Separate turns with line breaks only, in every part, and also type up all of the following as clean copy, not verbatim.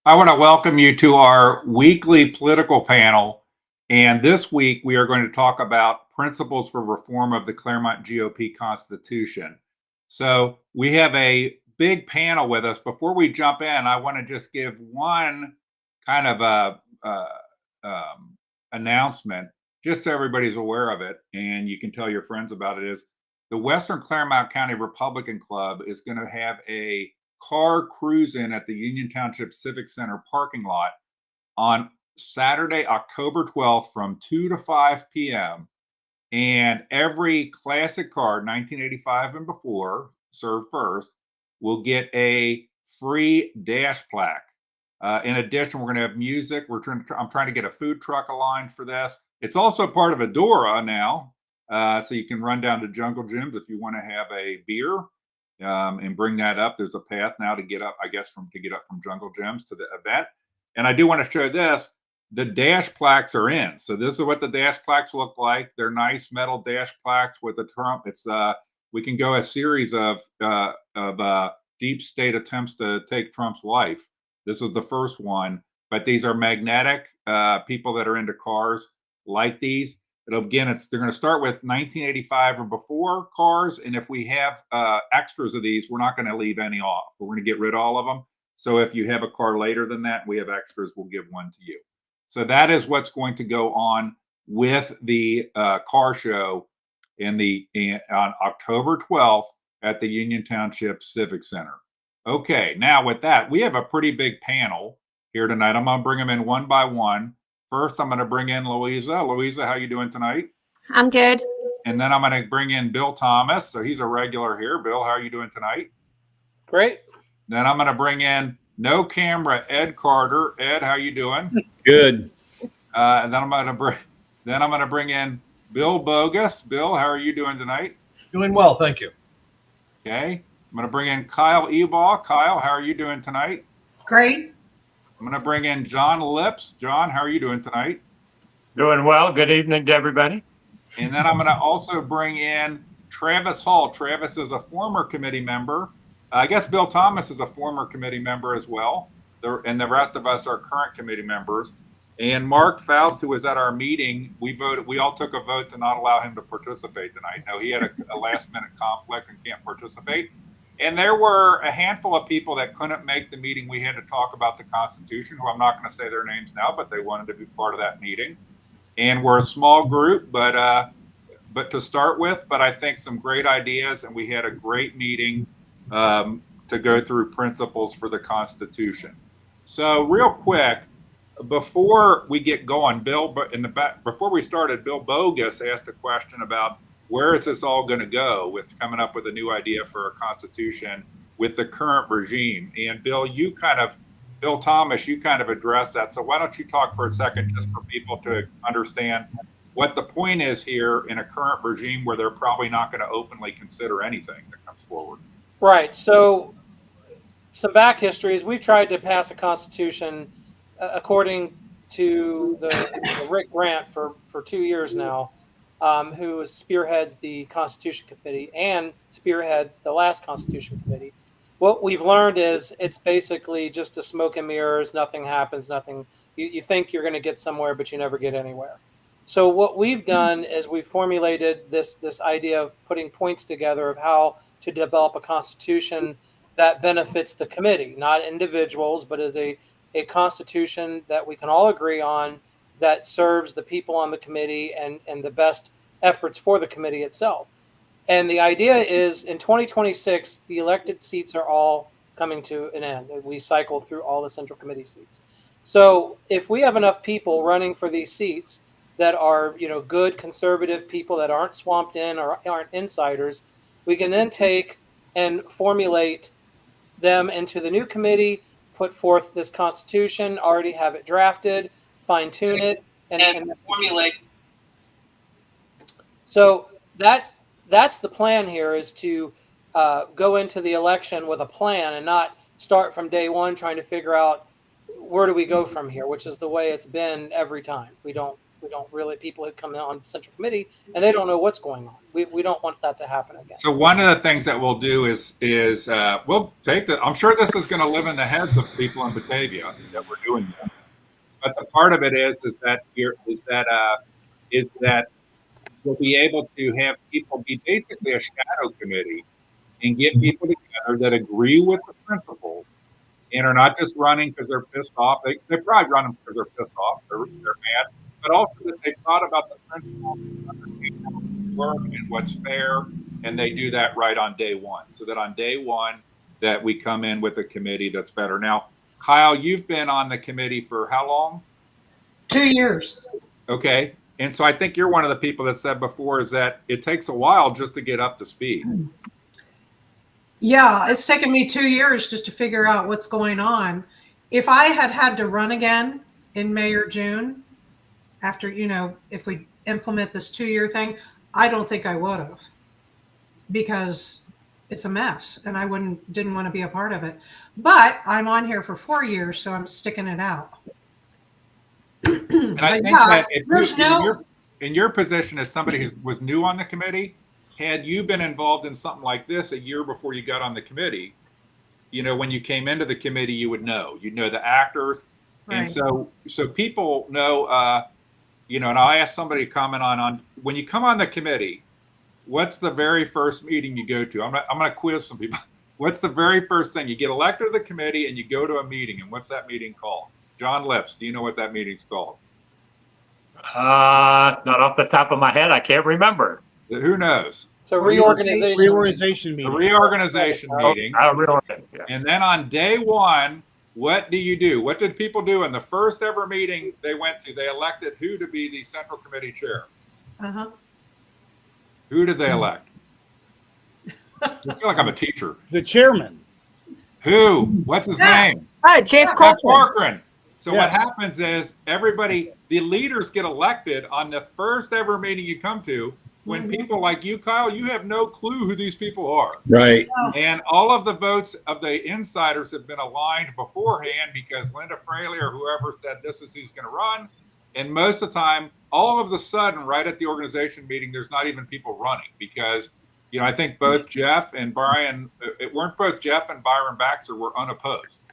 I want to welcome you to our weekly political panel. And this week, we are going to talk about principles for reform of the Clermont GOP Constitution. So, we have a big panel with us. Before we jump in, I want to just give one kind of announcement, just so everybody's aware of it. And you can tell your friends about it. Is the Western Clermont County Republican Club is going to have a car cruise in at the Union Township Civic Center parking lot on Saturday, October 12th from 2 to 5 p.m. And every classic car, 1985 and before, served first, will get a free dash plaque. In addition, we're going to have music. I'm trying to get a food truck aligned for this. It's also part of Adora now, so you can run down to Jungle Gyms if you want to have a beer and bring that up. There's a path now to get up, I guess, to get up from Jungle Gyms to the event. And I do want to show this. The dash plaques are in. So this is what the dash plaques look like. They're nice metal dash plaques with a Trump. It's we can go a series of deep state attempts to take Trump's life. This is the first one, but these are magnetic. People that are into cars like these. They're going to start with 1985 or before cars, and if we have extras of these, we're not going to leave any off. We're going to get rid of all of them. So if you have a car later than that, we have extras. We'll give one to you. So that is what's going to go on with the car show on October 12th at the Union Township Civic Center. Okay, now with that, we have a pretty big panel here tonight. I'm going to bring them in one by one. First, I'm going to bring in Louisa. Louisa, how you doing tonight?
I'm good.
And then I'm going to bring in Bill Thomas. So he's a regular here. Bill, how are you doing tonight?
Great.
Then I'm going to bring in no camera Ed Carter. Ed, how you doing?
Good.
And then I'm going to bring in Bill Bogus. Bill, how are you doing tonight?
Doing well, thank you.
Okay. I'm going to bring in Kyle Ebaugh. Kyle, how are you doing tonight?
Great.
I'm going to bring in John Lips. John, how are you doing tonight?
Doing well. Good evening to everybody.
And then I'm going to also bring in Travis Hall. Travis is a former committee member. I guess Bill Thomas is a former committee member as well. And the rest of us are current committee members. And Mark Faust, who was at our meeting, we all took a vote to not allow him to participate tonight. No, he had a last minute conflict and can't participate. And there were a handful of people that couldn't make the meeting. We had to talk about the Constitution, who I'm not going to say their names now, but they wanted to be part of that meeting. And we're a small group, but to start with, but I think some great ideas, and we had a great meeting to go through principles for the Constitution. So real quick, before we get going, before we started, Bill Bogus asked a question about where is this all going to go with coming up with a new idea for a constitution with the current regime? And Bill Thomas, you kind of addressed that. So why don't you talk for a second just for people to understand what the point is here in a current regime where they're probably not going to openly consider anything that comes forward.
Right. So some back history is we've tried to pass a constitution according to the Rick Grant for 2 years now. Who spearheads the Constitution Committee and spearhead the last Constitution Committee. What we've learned is it's basically just a smoke and mirrors. Nothing happens. Nothing. You think you're going to get somewhere, but you never get anywhere. So what we've done is we've formulated this idea of putting points together of how to develop a constitution that benefits the committee, not individuals, but as a constitution that we can all agree on, that serves the people on the committee and the best efforts for the committee itself. And the idea is in 2026, the elected seats are all coming to an end. We cycle through all the central committee seats. So if we have enough people running for these seats that are, good conservative people that aren't swamped in or aren't insiders, we can then take and formulate them into the new committee, put forth this constitution, already have it drafted, fine-tune it, and formulate. So that's the plan here, is to go into the election with a plan and not start from day one trying to figure out where do we go from here, which is the way it's been every time. We don't We don't really people who come in on the central committee and they don't know what's going on. We don't want that to happen again.
So one of the things that we'll do is we'll take the. I'm sure this is going to live in the heads of people in Batavia that we're doing that. But the part of it is that we'll be able to have people be basically a shadow committee and get people together that agree with the principles and are not just running because they're pissed off. They probably run them because they're pissed off. They're mad, but also that they thought about the principles, understand how it's work and what's fair, and they do that right on day one. So that on day one, that we come in with a committee that's better. Now, Kyle, you've been on the committee for how long?
2 years.
Okay. And so I think you're one of the people that said before is that it takes a while just to get up to speed.
Yeah, it's taken me 2 years just to figure out what's going on. If I had to run again in May or June, after, if we implement this 2-year thing, I don't think I would have, because it's a mess and I didn't want to be a part of it. But I'm on here for 4 years, so I'm sticking it out.
And I think that if in your position as somebody who was new on the committee, had you been involved in something like this a year before you got on the committee, when you came into the committee, you'd know the actors. Right. And so people know, and I'll ask somebody to comment on when you come on the committee, what's the very first meeting you go to? I'm going to quiz some people. What's the very first thing? You get elected to the committee and you go to a meeting, and what's that meeting called? John Lips, do you know what that meeting's called?
Not off the top of my head. I can't remember.
Who knows?
It's a reorganization
meeting. A reorganization meeting.
Yeah.
And then on day one, what do you do? What did people do in the first ever meeting they went to? They elected who to be the central committee chair.
Uh-huh.
Who did they elect? I feel like I'm a teacher.
The chairman.
Who? What's his name?
Jeff
Corcoran. So
Yes.
what happens is the leaders get elected on the first ever meeting you come to, when people like you, Kyle, you have no clue who these people are.
Right.
And all of the votes of the insiders have been aligned beforehand because Linda Fraley or whoever said this is who's going to run. And most of the time, all of a sudden, right at the organization meeting, there's not even people running because, I think both Jeff and Byron Baxter were unopposed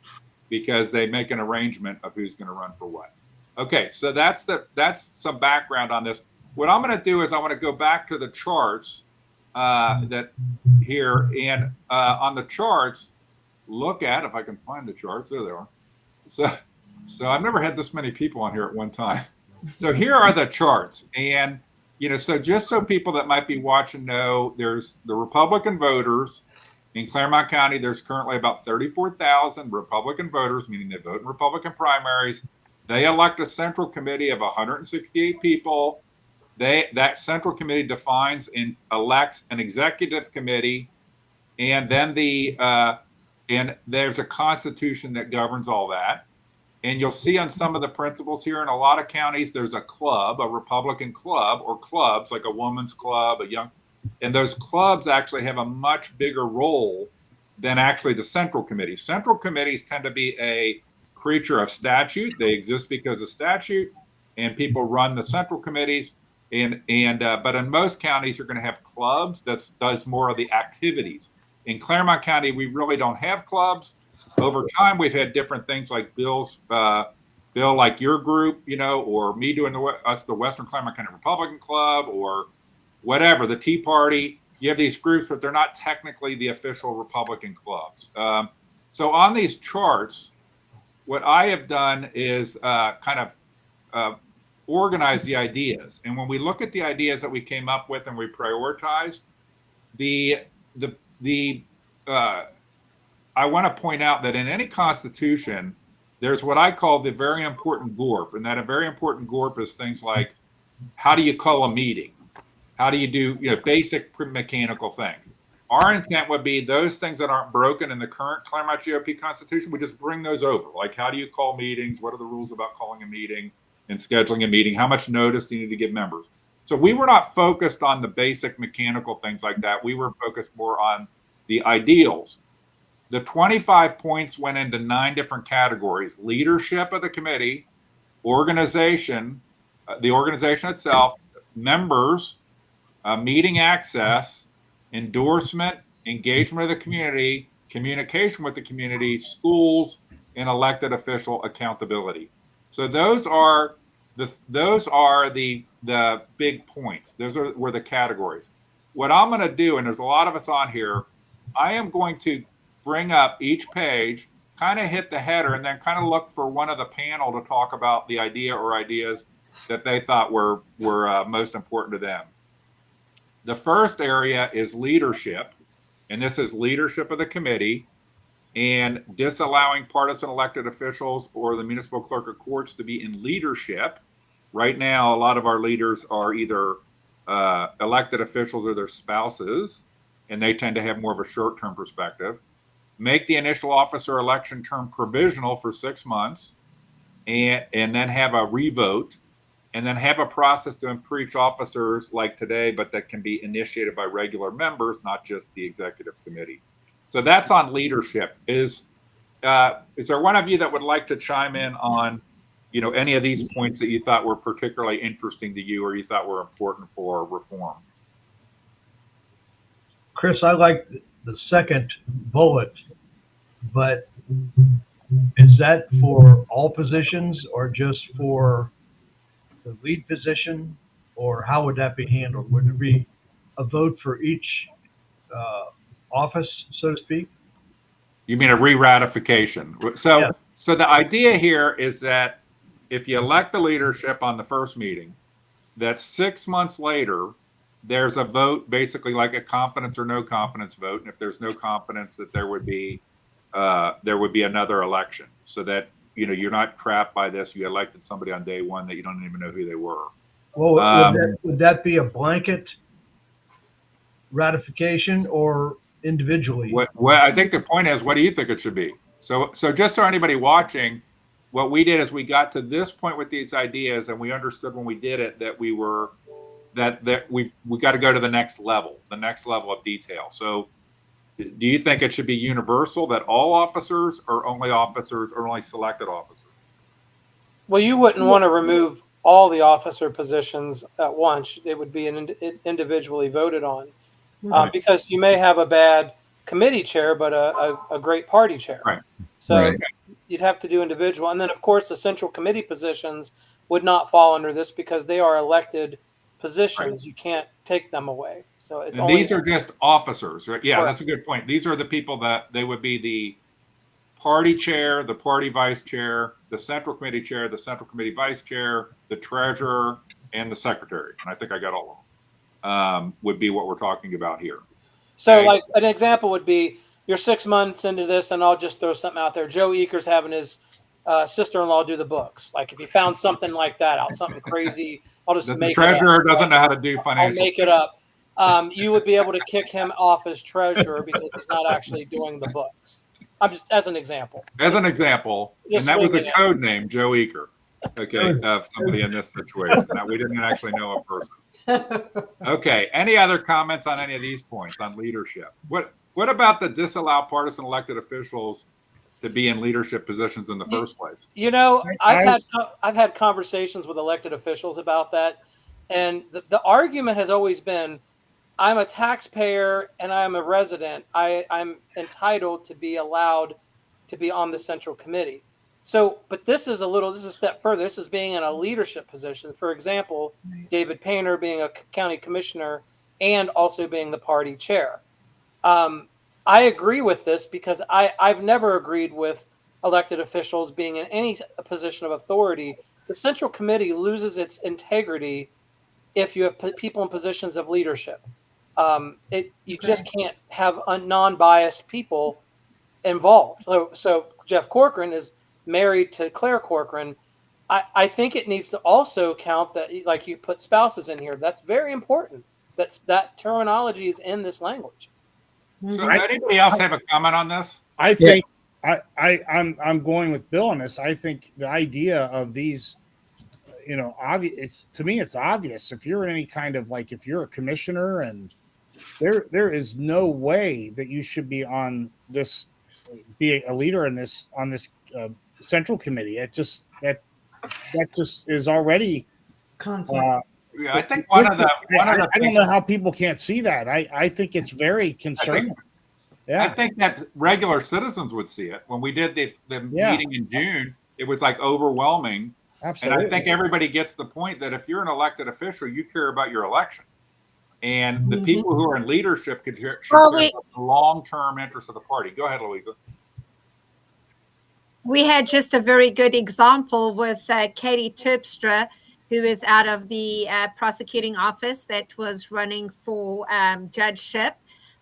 because they make an arrangement of who's going to run for what. Okay, so that's some background on this. What I'm going to do is I want to go back to the charts that here, and on the charts, look at, if I can find the charts, there they are. So I've never had this many people on here at one time. So here are the charts, and so just so people that might be watching know, there's the Republican voters in Clermont County. There's currently about 34,000 Republican voters, meaning they vote in Republican primaries. They elect a central committee of 168 people. That central committee defines and elects an executive committee, and then and there's a constitution that governs all that. And you'll see on some of the principles here in a lot of counties, there's a club, a Republican club, or clubs like a woman's club, and those clubs actually have a much bigger role than actually the central committee. Central committees tend to be a creature of statute. They exist because of statute, and people run the central committees. But in most counties, you're going to have clubs that does more of the activities. In Clermont County, we really don't have clubs. Over time, we've had different things like Bill, like your group, or me doing the Western Clermont County Republican Club, or whatever, the Tea Party. You have these groups, but they're not technically the official Republican clubs. So on these charts, what I have done is kind of organize the ideas. And when we look at the ideas that we came up with and we prioritized, I want to point out that in any constitution, there's what I call the very important GORP. And that a very important GORP is things like, how do you call a meeting? How do you do basic mechanical things? Our intent would be those things that aren't broken in the current Clermont GOP Constitution, we just bring those over. Like, how do you call meetings? What are the rules about calling a meeting and scheduling a meeting? How much notice do you need to give members? So we were not focused on the basic mechanical things like that. We were focused more on the ideals. The 25 points went into 9 different categories: leadership of the committee, organization, the organization itself, members, meeting access, endorsement, engagement of the community, communication with the community, schools, and elected official accountability. So those are the big points. Were the categories. What I'm going to do, and there's a lot of us on here, I am going to bring up each page, kind of hit the header, and then kind of look for one of the panel to talk about the idea or ideas that they thought were most important to them. The first area is leadership, and this is leadership of the committee and disallowing partisan elected officials or the municipal clerk of courts to be in leadership. Right now, a lot of our leaders are either elected officials or their spouses, and they tend to have more of a short-term perspective. Make the initial officer election term provisional for 6 months, and then have a revote, and then have a process to impeach officers like today, but that can be initiated by regular members, not just the executive committee. So that's on leadership. Is there one of you that would like to chime in on, any of these points that you thought were particularly interesting to you or you thought were important for reform?
Chris, I like the second bullet, but is that for all positions or just for the lead position, or how would that be handled? Would there be a vote for each office, so to speak?
You mean a re-ratification? So,
Yeah.
So the idea here is that if you elect the leadership on the first meeting, that 6 months later, there's a vote, basically like a confidence or no confidence vote. And if there's no confidence, that there would be another election, so that you're not trapped by this. You elected somebody on day one that you don't even know who they were.
Well, would that be a blanket ratification or individually?
What I think the point is, what do you think it should be? So just so anybody watching, what we did is we got to this point with these ideas, and we understood when we did it that we got to go to the next level of detail. So do you think it should be universal, that all officers or only selected officers?
Well, you wouldn't want to remove all the officer positions at once. It would be individually voted on, because you may have a bad committee chair, but a great party chair.
Right.
So you'd have to do individual. And then, of course, the central committee positions would not fall under this because they are elected positions. Right. You can't take them away. So it's
these are just officers, right? Yeah,
Correct.
That's a good point. These are the people that they would be the party chair, the party vice chair, the central committee chair, the central committee vice chair, the treasurer, and the secretary. And I think I got all of them. Would be what we're talking about here.
So,
okay.
Like an example would be, you're 6 months into this, and I'll just throw something out there. Joe Eaker's having his sister-in-law do the books. Like, if you found something like that out, something crazy, I'll just make it up.
The treasurer doesn't know how to do financial.
I'll make it up. You would be able to kick him off as treasurer because he's not actually doing the books. I'm just as an example.
And that was a code name, Joe Eaker. Okay, somebody in this situation. Now, we didn't actually know a person. Okay, any other comments on any of these points on leadership? What about the disallow partisan elected officials to be in leadership positions in the first place?
I've had conversations with elected officials about that, and the argument has always been, I'm a taxpayer and I'm a resident. I'm entitled to be allowed to be on the central committee. So, but this is a step further. This is being in a leadership position. For example, David Painter being a county commissioner and also being the party chair. I agree with this because I've never agreed with elected officials being in any position of authority. The central committee loses its integrity if you have people in positions of leadership. You just can't have non-biased people involved. So Jeff Corcoran is married to Claire Corcoran. I think it needs to also count that, like, you put spouses in here. That's very important. That terminology is in this language.
So anybody else have a comment on this?
I think I'm going with Bill on this. I think the idea of these, obvious. To me, it's obvious. If you're in any kind of, like, if you're a commissioner, and there is no way that you should be on this, be a leader on this central committee. That just is already
Conflict.
Yeah, I think one of the
I don't
things,
know how people can't see that. I think it's very concerning.
I
Yeah,
think that regular citizens would see it. When we did the
Yeah.
meeting in June, it was like overwhelming. And
absolutely.
I think everybody gets the point that if you're an elected official, you care about your election. And the
Mhm.
people who are in leadership should care
Well,
about the long-term interests of the party. Go ahead, Louisa.
we had just a very good example with Katie Terpstra, who is out of the prosecuting office that was running for judgeship.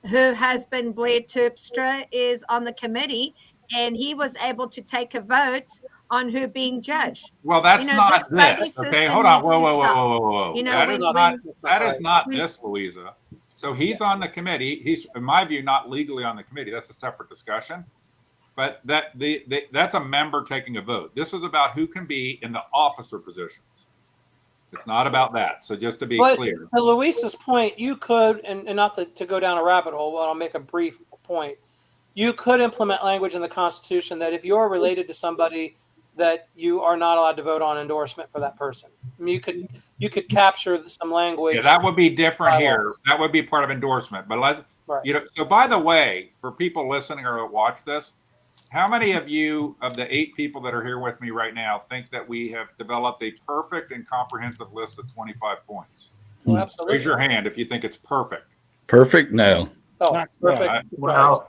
Her husband, Blair Terpstra, is on the committee, and he was able to take a vote on her being judge.
Well, that's
You know,
not
this buddy
this. Okay,
system
hold on.
needs
Whoa,
to
whoa, whoa,
stop.
whoa, whoa, whoa.
You know,
That
when-
is not.
when-
That is not
when-
this, Louisa. So he's on the committee. He's, in my view, not legally on the committee. That's a separate discussion. But that's a member taking a vote. This is about who can be in the officer positions. It's not about that. So just to be
But
clear.
to Luis's point, you could, and not to go down a rabbit hole, but I'll make a brief point. You could implement language in the Constitution that if you're related to somebody, that you are not allowed to vote on endorsement for that person. I mean, you could capture some language.
Yeah, that would be different here.
bylaws.
That would be part of endorsement. But let's,
Right.
so by the way, for people listening or watch this, how many of you, of the 8 people that are here with me right now, think that we have developed a perfect and comprehensive list of 25 points?
Oh, absolutely.
Raise your hand if you think it's perfect.
Perfect? No.
Oh,
Not-
perfect.
Well,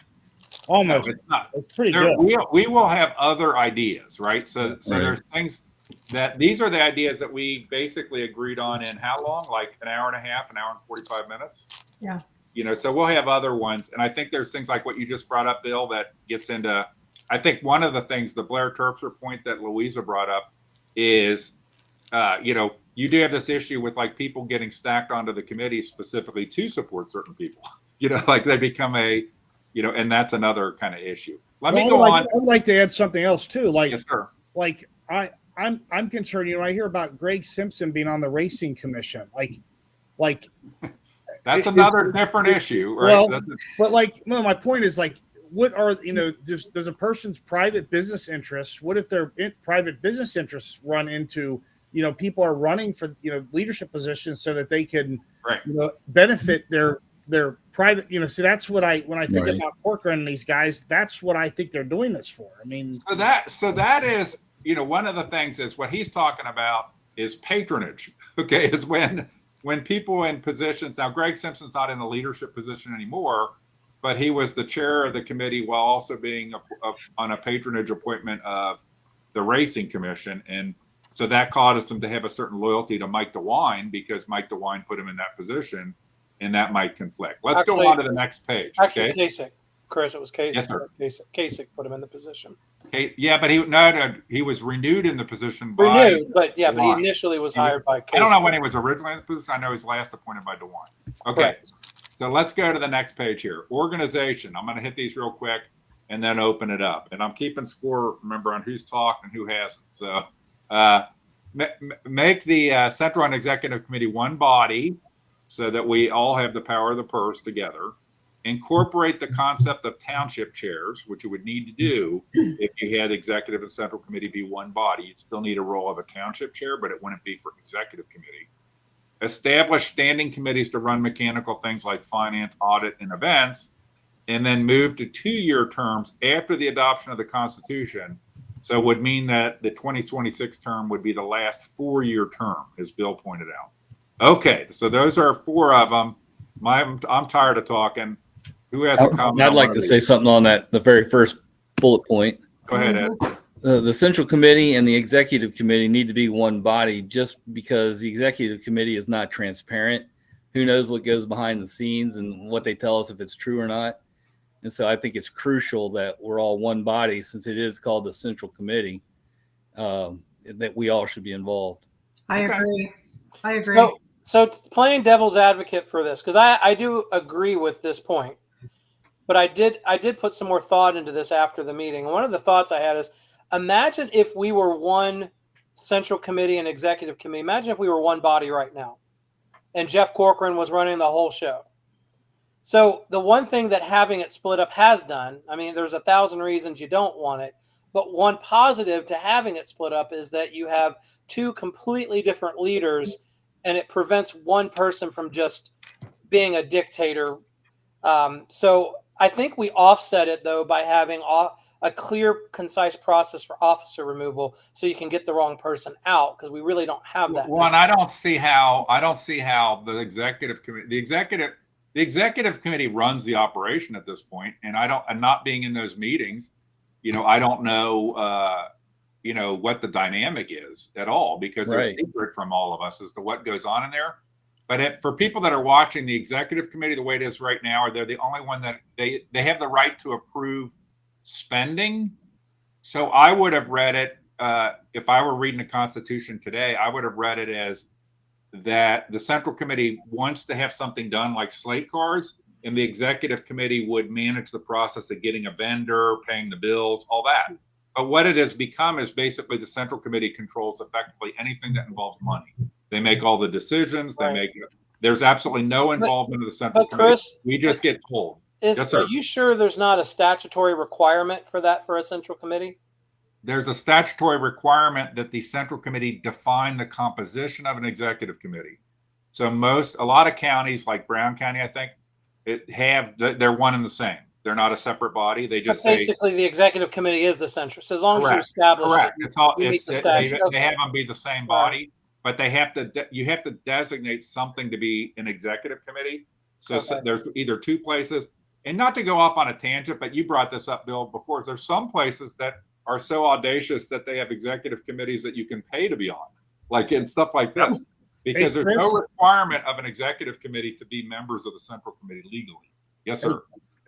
No,
Almost.
it's not.
It's pretty
There,
good.
we will have other ideas, right? So
Right.
there's things that these are the ideas that we basically agreed on in how long? Like an hour and a half, an hour and 45 minutes.
Yeah.
You know, so we'll have other ones. And I think there's things like what you just brought up, Bill, that gets into, I think one of the things, the Blair Terpstra point that Louisa brought up is, you know, you do have this issue with like people getting stacked onto the committee specifically to support certain people, you know, like they become a, you know, and that's another kind of issue. Let me go on.
I'd like to add something else too. Like,
Yes, sir.
like I'm concerned. You know, I hear about Greg Simpson being on the racing commission. Like,
That's
It's-
another different issue, right?
well,
That's-
but like, no, my point is like, what are, you know, there's a person's private business interests. What if their private business interests run into, you know, people are running for, you know, leadership positions so that they can,
Right.
you know, benefit their private, you know, so that's what when I think
Right.
about Corcoran and these guys, that's what I think they're doing this for. I mean,
so that is, you know, one of the things is what he's talking about is patronage. Okay, is when people in positions, now Greg Simpson's not in a leadership position anymore, but he was the chair of the committee while also being on a patronage appointment of the racing commission. And so that caused him to have a certain loyalty to Mike DeWine because Mike DeWine put him in that position, and that might conflict. Let's
Actually-
go on to the next page.
Actually,
Okay.
Kasich. Chris, it was Kasich.
Yes, sir.
Kasich put him in the position.
Okay. Yeah, but he was renewed in the position by.
Renewed, but yeah, but he
DeWine.
initially was hired by Kasich.
I don't know when he was originally in the position. I know he's last appointed by DeWine. Okay.
Correct.
So let's go to the next page here. Organization. I'm going to hit these real quick and then open it up. And I'm keeping score, remember, on who's talked and who hasn't. So make the Central and Executive Committee one body so that we all have the power of the purse together. Incorporate the concept of township chairs, which you would need to do if you had executive and central committee be one body. You'd still need a role of a township chair, but it wouldn't be for executive committee. Establish standing committees to run mechanical things like finance, audit, and events, and then move to 2-year terms after the adoption of the Constitution. So it would mean that the 2026 term would be the last 4-year term, as Bill pointed out. Okay, so those are 4 of them. I'm tired of talking. Who has a comment?
I'd
on
like
one
to
of
say
these?
something on that, the very first bullet point.
Go ahead, Ed.
The Central Committee and the Executive Committee need to be one body just because the Executive Committee is not transparent. Who knows what goes behind the scenes and what they tell us if it's true or not. And so I think it's crucial that we're all one body since it is called the Central Committee, that we all should be involved.
I
Okay.
agree. I agree.
So playing devil's advocate for this, because I do agree with this point, but I did put some more thought into this after the meeting. One of the thoughts I had is, imagine if we were one central committee and executive committee. Imagine if we were one body right now, and Jeff Corcoran was running the whole show. So the one thing that having it split up has done, I mean, there's 1,000 reasons you don't want it, but one positive to having it split up is that you have two completely different leaders, and it prevents one person from just being a dictator. So I think we offset it though by having a clear, concise process for officer removal, so you can get the wrong person out, because we really don't have that.
Well, and I don't see how the executive committee runs the operation at this point, and and not being in those meetings, I don't know, what the dynamic is at all, because they're
Right.
secret from all of us as to what goes on in there. But for people that are watching the executive committee, the way it is right now, they're the only one that they have the right to approve spending. So I would have read it, if I were reading the Constitution today, I would have read it as that the Central Committee wants to have something done like slate cards, and the Executive Committee would manage the process of getting a vendor, paying the bills, all that. But what it has become is basically the Central Committee controls effectively anything that involves money. They make all the decisions.
Right.
There's absolutely no involvement of the Central
But
Committee.
Chris,
We just get told. Yes, sir.
are you sure there's not a statutory requirement for that for a central committee?
There's a statutory requirement that the Central Committee define the composition of an executive committee. So a lot of counties, like Brown County, I think, they're one and the same. They're not a separate body. They just
Basically, the executive committee is the central. So as long as you
Correct.
establish
correct.
it,
It's all.
you meet
It's
the
they
statute. Okay.
have them be the same body, but they have to. You have to designate something to be an executive committee. So
Okay.
there's either two places, and not to go off on a tangent, but you brought this up, Bill, before. There's some places that are so audacious that they have executive committees that you can pay to be on, like and stuff like this, because
Hey,
there's no
Chris?
requirement of an executive committee to be members of the Central Committee legally. Yes, sir.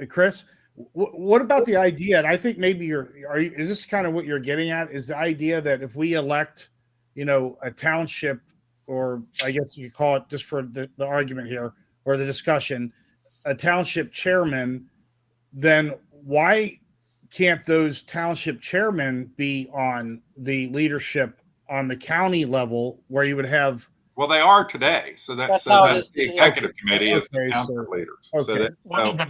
Chris, what about the idea? And I think maybe is this kind of what you're getting at? Is the idea that if we elect, a township, or I guess you could call it, just for the argument here or the discussion, a township chairman, then why can't those township chairmen be on the leadership on the county level, where you would have?
Well, they are today. So
That's how it is
the
today.
executive committee is the
Okay,
council
so-
leaders.
okay.
So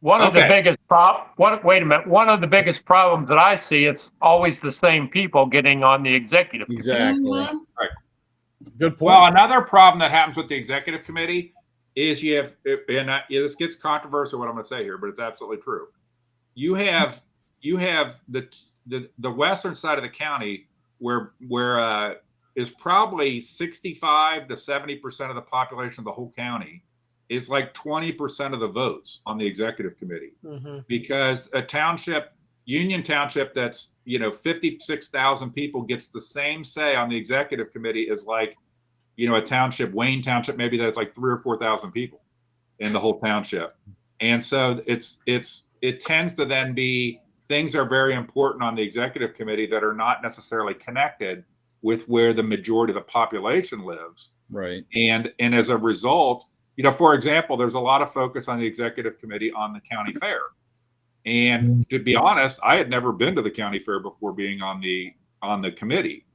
One of the
Okay.
biggest wait a minute. One of the biggest problems that I see, it's always the same people getting on the executive.
Exactly.
Mhm.
Good point.
Well, another problem that happens with the executive committee is you have, this gets controversial what I'm going to say here, but it's absolutely true. You have the western side of the county where is probably 65 to 70% of the population of the whole county is like 20% of the votes on the executive committee, because a township, Union Township, that's 56,000 people gets the same say on the executive committee as like a township, Wayne Township, maybe that's like 3,000 or 4,000 people in the whole township. And so it tends to then be things are very important on the executive committee that are not necessarily connected with where the majority of the population lives.
Right.
And as a result, for example, there's a lot of focus on the executive committee on the county fair. And to be honest, I had never been to the county fair before being on the committee.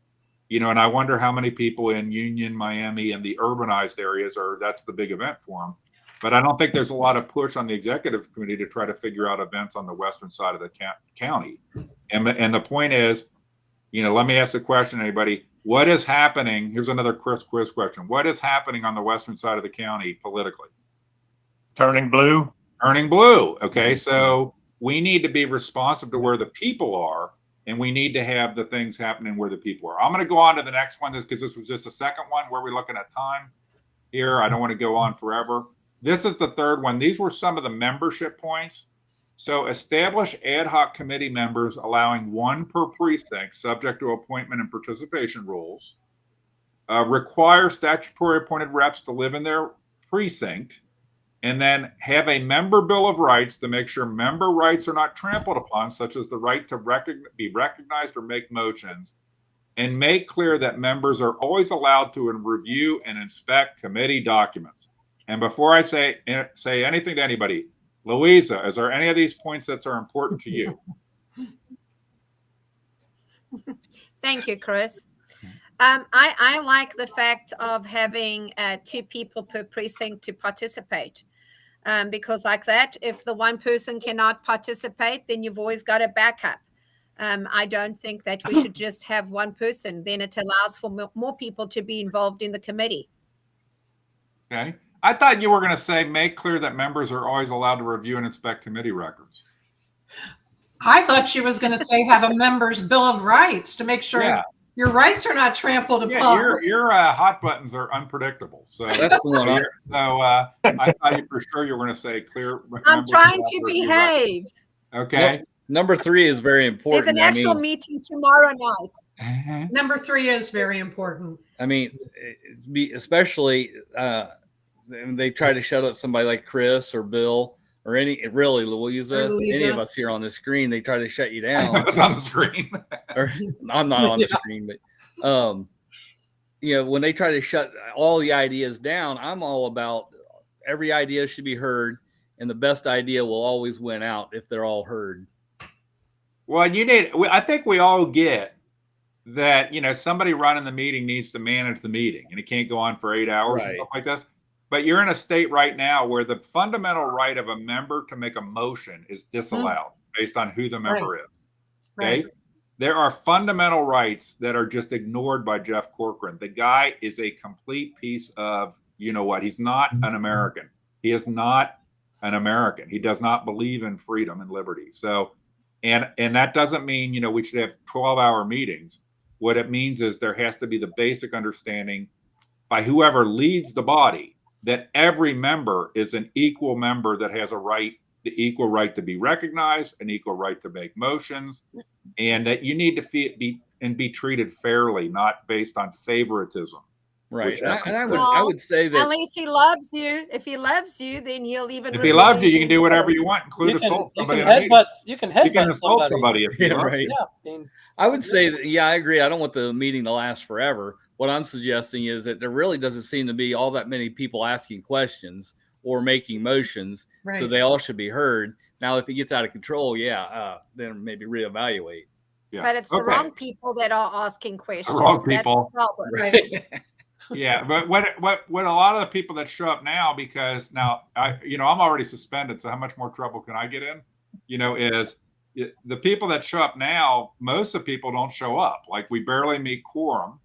And I wonder how many people in Union, Miami, and the urbanized areas that's the big event for them. But I don't think there's a lot of push on the executive committee to try to figure out events on the western side of the county. And the point is, let me ask the question, anybody. What is happening? Here's another Chris quiz question. What is happening on the western side of the county politically?
Turning blue.
Turning blue. Okay, so we need to be responsive to where the people are, and we need to have the things happening where the people are. I'm going to go on to the next one because this was just the second one. Where we're looking at time here. I don't want to go on forever. This is the third one. These were some of the membership points. So establish ad hoc committee members, allowing one per precinct, subject to appointment and participation rules. Require statutory appointed reps to live in their precinct. And then have a member bill of rights to make sure member rights are not trampled upon, such as the right to be recognized or make motions. And make clear that members are always allowed to review and inspect committee documents. And before I say anything to anybody, Louisa, is there any of these points that are important to you?
Thank you, Chris. I like the fact of having 2 people per precinct to participate, because like that, if the one person cannot participate, then you've always got a backup. I don't think that we should just have one person. Then it allows for more people to be involved in the committee.
Okay. I thought you were going to say make clear that members are always allowed to review and inspect committee records.
I thought she was going to say have a member's bill of rights to make sure
Yeah.
your rights are not trampled
Yeah,
upon.
your hot buttons are unpredictable. So
That's the one.
I thought you for sure you were going to say clear.
I'm
members
trying
allowed
to
review records.
behave.
Okay.
Number 3 is very important.
There's an actual meeting tomorrow night.
Number 3 is very important.
I mean, especially they try to shut up somebody like Chris or Bill or Louisa, any of us here on the screen. They try to shut you down.
It's on the screen.
Or, I'm not on the screen, but when they try to shut all the ideas down, I'm all about every idea should be heard, and the best idea will always win out if they're all heard.
Well, I think we all get that, somebody running the meeting needs to manage the meeting and it can't go on for 8 hours and stuff like this. But you're in a state right now where the fundamental right of a member to make a motion is disallowed based on who the member is. Okay. Right. There are fundamental rights that are just ignored by Jeff Corcoran. The guy is a complete piece of, he's not an American. He is not an American. He does not believe in freedom and liberty. So, and that doesn't mean, we should have 12-hour meetings. What it means is there has to be the basic understanding by whoever leads the body that every member is an equal member that has the equal right to be recognized, an equal right to make motions, and that you need to be treated fairly, not based on favoritism.
Right. And I would say that
unless he loves you, if he loves you, then he'll even.
If he loves you, you can do whatever you want, include assault somebody.
You can headbutt
somebody if you want.
Right. Yeah. I would say that, I agree. I don't want the meeting to last forever. What I'm suggesting is that there really doesn't seem to be all that many people asking questions or making motions, so they all should be heard. Now, if it gets out of control, then maybe reevaluate.
Yeah. But it's the wrong people that are asking questions.
The wrong people.
That's the problem.
Right.
Yeah, but what a lot of the people that show up now, because now I'm already suspended, so how much more trouble can I get in? Is the people that show up now, most of the people don't show up. Like, we barely meet quorum.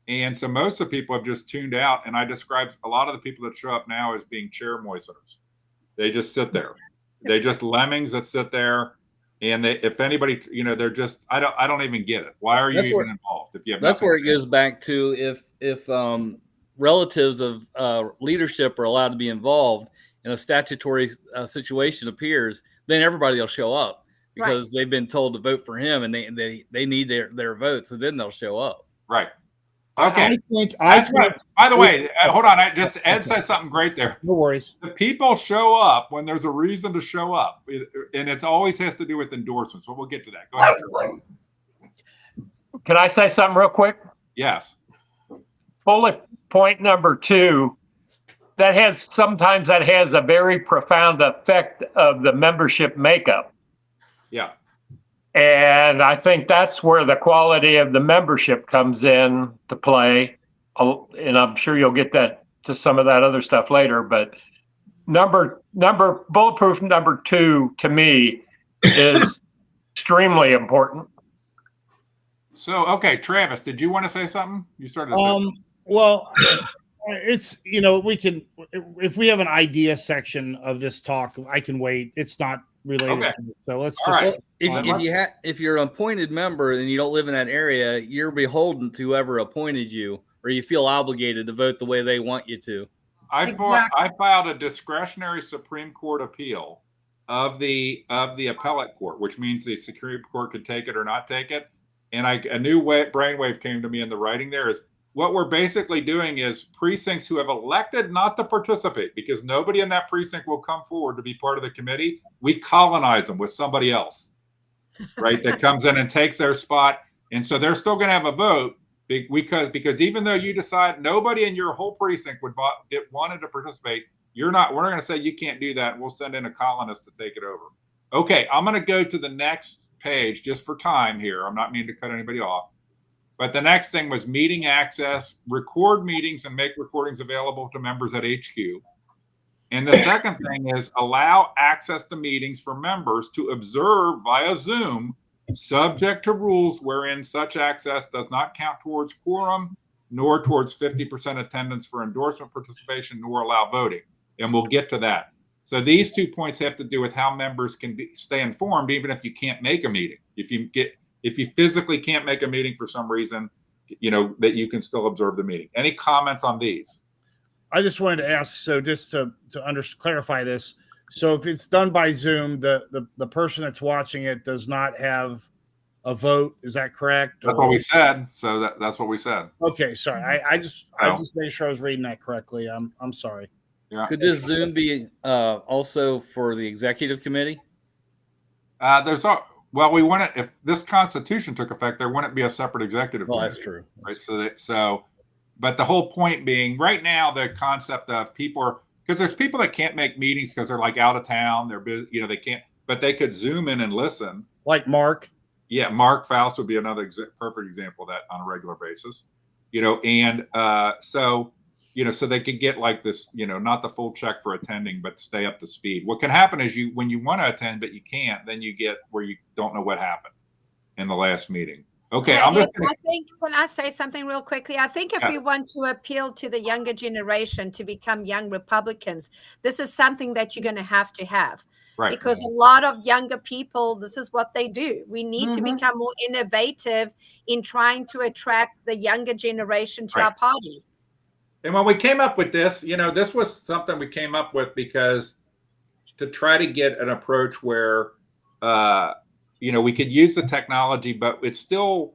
And so most of the people have just tuned out. And I describe a lot of the people that show up now as being chair moisteners. They just sit there. They're just lemmings that sit there. And if anybody, they're just, I don't even get it. Why are you even involved? If you have
that's where it goes back to if relatives of leadership are allowed to be involved and a statutory situation appears, then everybody will show up because they've been told to vote for him and they need their vote. So then they'll show up.
Right. Okay. By the way, hold on. Ed said something great there.
No worries.
The people show up when there's a reason to show up, and it always has to do with endorsements. But we'll get to that. Go ahead.
Can I say something real quick?
Yes.
Bullet point number 2. Sometimes that has a very profound effect of the membership makeup.
Yeah.
And I think that's where the quality of the membership comes in to play. And I'm sure you'll get to some of that other stuff later. But bulletproof number 2 to me is extremely important.
So, okay, Travis, did you want to say something? You started to say something.
Well, it's, we can, if we have an idea section of this talk, I can wait. It's not related to me. So let's just.
Right.
If you're an appointed member and you don't live in that area, you're beholden to whoever appointed you, or you feel obligated to vote the way they want you to.
I filed a discretionary Supreme Court appeal of the appellate court, which means the Supreme Court could take it or not take it. And a new brainwave came to me in the writing there is what we're basically doing is precincts who have elected not to participate because nobody in that precinct will come forward to be part of the committee. We colonize them with somebody else, right? That comes in and takes their spot. And so they're still going to have a vote because even though you decide nobody in your whole precinct wanted to participate, we're not going to say you can't do that. And we'll send in a colonist to take it over. Okay. I'm going to go to the next page just for time here. I'm not meaning to cut anybody off. But the next thing was meeting access, record meetings and make recordings available to members at HQ. And the second thing is allow access to meetings for members to observe via Zoom subject to rules wherein such access does not count towards quorum, nor towards 50% attendance for endorsement participation, nor allow voting. And we'll get to that. So these 2 points have to do with how members can stay informed, even if you can't make a meeting. If you physically can't make a meeting for some reason, that you can still observe the meeting. Any comments on these?
I just wanted to ask, so just to clarify this. So if it's done by Zoom, the person that's watching it does not have a vote. Is that correct?
That's what we said. So that's what we said.
Okay, sorry. I just made sure I was reading that correctly. I'm sorry.
Yeah.
Could this Zoom be also for the executive committee?
Well, we wouldn't, if this constitution took effect, there wouldn't be a separate executive
Well,
committee,
that's true.
right? But the whole point being, right now, the concept of because there's people that can't make meetings because they're like out of town, they're busy, they can't, but they could Zoom in and listen.
Like Mark.
Yeah, Mark Faust would be another perfect example of that on a regular basis, so they could get like this, not the full check for attending, but stay up to speed. What can happen is when you want to attend, but you can't, then you get where you don't know what happened in the last meeting. Okay.
Can I say something real quickly? I think if we want to appeal to the younger generation to become young Republicans, this is something that you're going to have. Right. Because a lot of younger people, this is what they do. We need to become more innovative in trying to attract the younger generation to our party.
And when we came up with this, this was something we came up with because to try to get an approach where, we could use the technology, but it still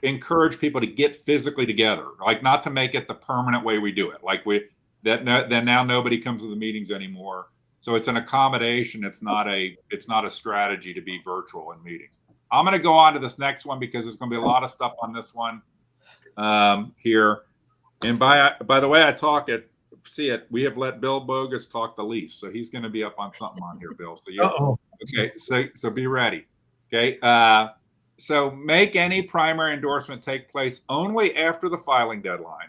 encourage people to get physically together, like not to make it the permanent way we do it. Like now nobody comes to the meetings anymore. So it's an accommodation. It's not a strategy to be virtual in meetings. I'm going to go on to this next one because there's going to be a lot of stuff on this one here. And by the way, we have let Bill Bogus talk the least, so he's going to be up on something on here, Bill. So be ready. Okay. So make any primary endorsement take place only after the filing deadline.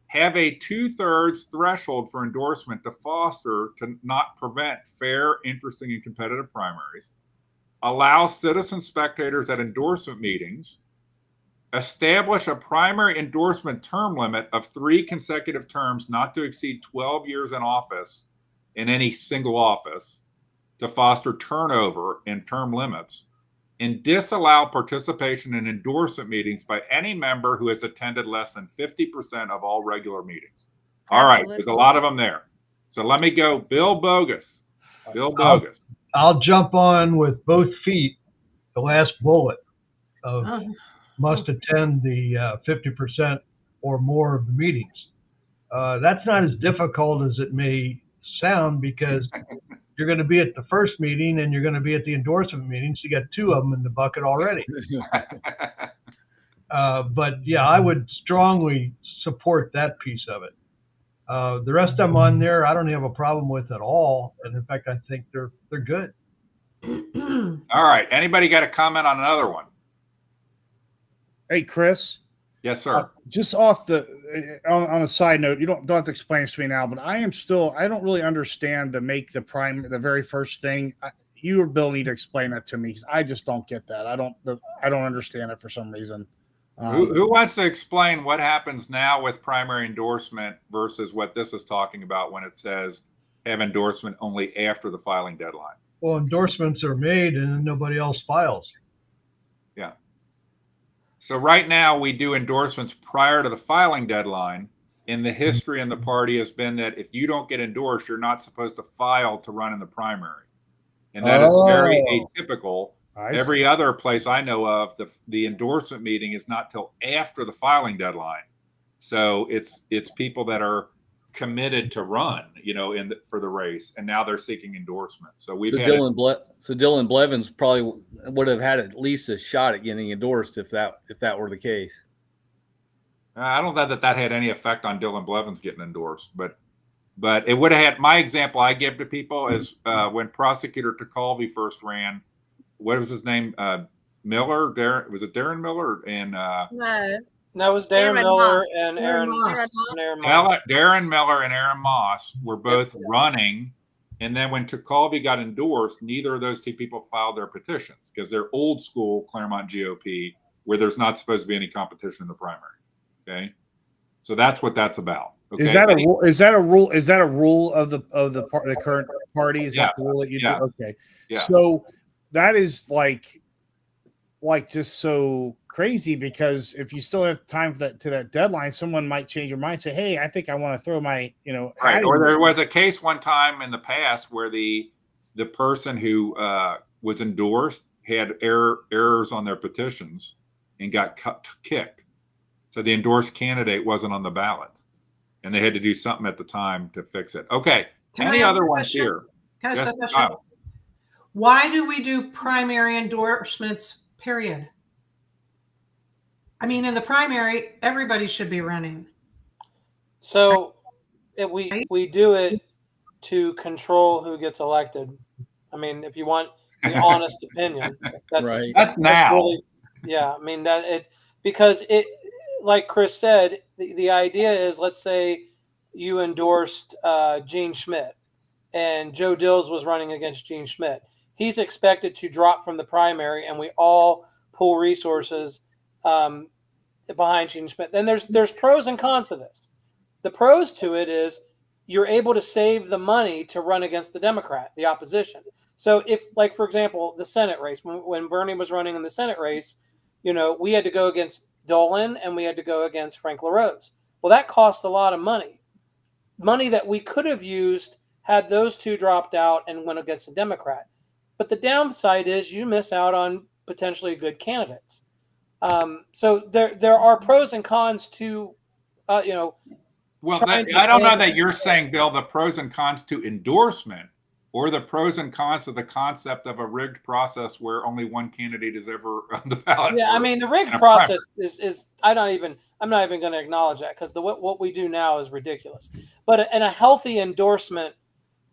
Have a 2/3 threshold for endorsement to foster to not prevent fair, interesting, and competitive primaries. Allow citizen spectators at endorsement meetings. Establish a primary endorsement term limit of 3 consecutive terms not to exceed 12 years in office in any single office to foster turnover and term limits, and disallow participation in endorsement meetings by any member who has attended less than 50% of all regular meetings. All right, there's a lot of them there. So let me go. Bill Bogus.
I'll jump on with both feet. The last bullet of must attend the 50% or more of the meetings. That's not as difficult as it may sound because you're going to be at the first meeting and you're going to be at the endorsement meeting. So you got 2 of them in the bucket already. But yeah, I would strongly support that piece of it. The rest of them on there, I don't have a problem with at all. And in fact, I think they're good.
All right. Anybody got a comment on another one?
Hey, Chris.
Yes, sir.
Just off on a side note, you don't have to explain this to me now, but I don't really understand the very first thing. You or Bill need to explain that to me because I just don't get that. I don't understand it for some reason.
Who wants to explain what happens now with primary endorsement versus what this is talking about when it says have endorsement only after the filing deadline?
Well, endorsements are made and nobody else files.
Yeah. So right now we do endorsements prior to the filing deadline. In the history in the party has been that if you don't get endorsed, you're not supposed to file to run in the primary. And that is very atypical. Every other place I know of, the endorsement meeting is not till after the filing deadline. So it's people that are committed to run, for the race, and now they're seeking endorsement. So
Dylan Blevins probably would have had at least a shot at getting endorsed if that were the case.
I don't know that had any effect on Dylan Blevins getting endorsed, but it would have had. My example I give to people is when Prosecutor Takalvi first ran. What was his name? Miller? Was it Darren Miller? And
No, it was Darren Miller and Aaron
Moss.
Moss.
Darren Miller and Aaron Moss were both running And then when Colby got endorsed, neither of those two people filed their petitions because they're old school Clermont GOP, where there's not supposed to be any competition in the primary. Okay, so that's what that's about. Okay?
Is that a rule? Is that a rule? Is that a rule of the current party? Is
Yeah.
that the rule that you
Yeah.
do? Okay,
Yeah.
so that is like just so crazy, because if you still have time for that deadline, someone might change your mind, say, "Hey, I think I want to throw my
Right.
hat
Or
in."
there was a case one time in the past where the person who was endorsed had errors on their petitions and got kicked. So the endorsed candidate wasn't on the ballot, and they had to do something at the time to fix it. Okay.
Can I
Any
ask
other
a
ones
question?
here?
Can I ask
Yes,
a question?
Kyle.
Why do we do primary endorsements, period? I mean, in the primary, everybody should be running.
So we do it to control who gets elected. I mean, if you want the honest opinion,
Right.
That's now.
really, yeah. I mean because it, like Chris said, the idea is, let's say you endorsed Gene Schmidt, and Joe Dills was running against Gene Schmidt. He's expected to drop from the primary, and we all pool resources behind Gene Schmidt. Then there's pros and cons to this. The pros to it is you're able to save the money to run against the Democrat, the opposition. So if, like, for example, the Senate race, when Bernie was running in the Senate race, we had to go against Dolan and we had to go against Frank LaRose. Well, that cost a lot of money that we could have used had those two dropped out and went against the Democrat. But the downside is you miss out on potentially good candidates. So there are pros and cons to,
Well,
trying to
I don't know
manage-
that you're saying, Bill, the pros and cons to endorsement, or the pros and cons to the concept of a rigged process where only one candidate is ever on the ballot.
Yeah, I mean, the rigged process is I'm not even going to acknowledge that, because what we do now is ridiculous. But in a healthy endorsement,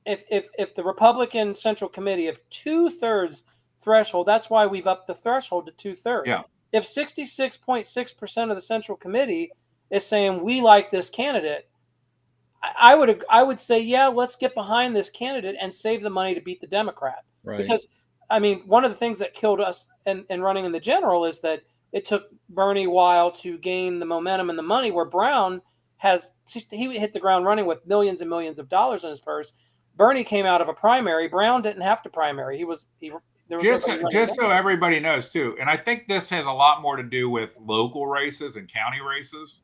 if the Republican Central Committee, if 2/3 threshold, that's why we've upped the threshold to 2/3.
Yeah.
If 66.6% of the Central Committee is saying we like this candidate, I would say, yeah, let's get behind this candidate and save the money to beat the Democrat.
Right.
Because, I mean, one of the things that killed us in running in the general is that it took Bernie a while to gain the momentum and the money, where Brown he hit the ground running with millions and millions of dollars in his purse. Bernie came out of a primary. Brown didn't have to primary.
Just so everybody knows too, and I think this has a lot more to do with local races and county races,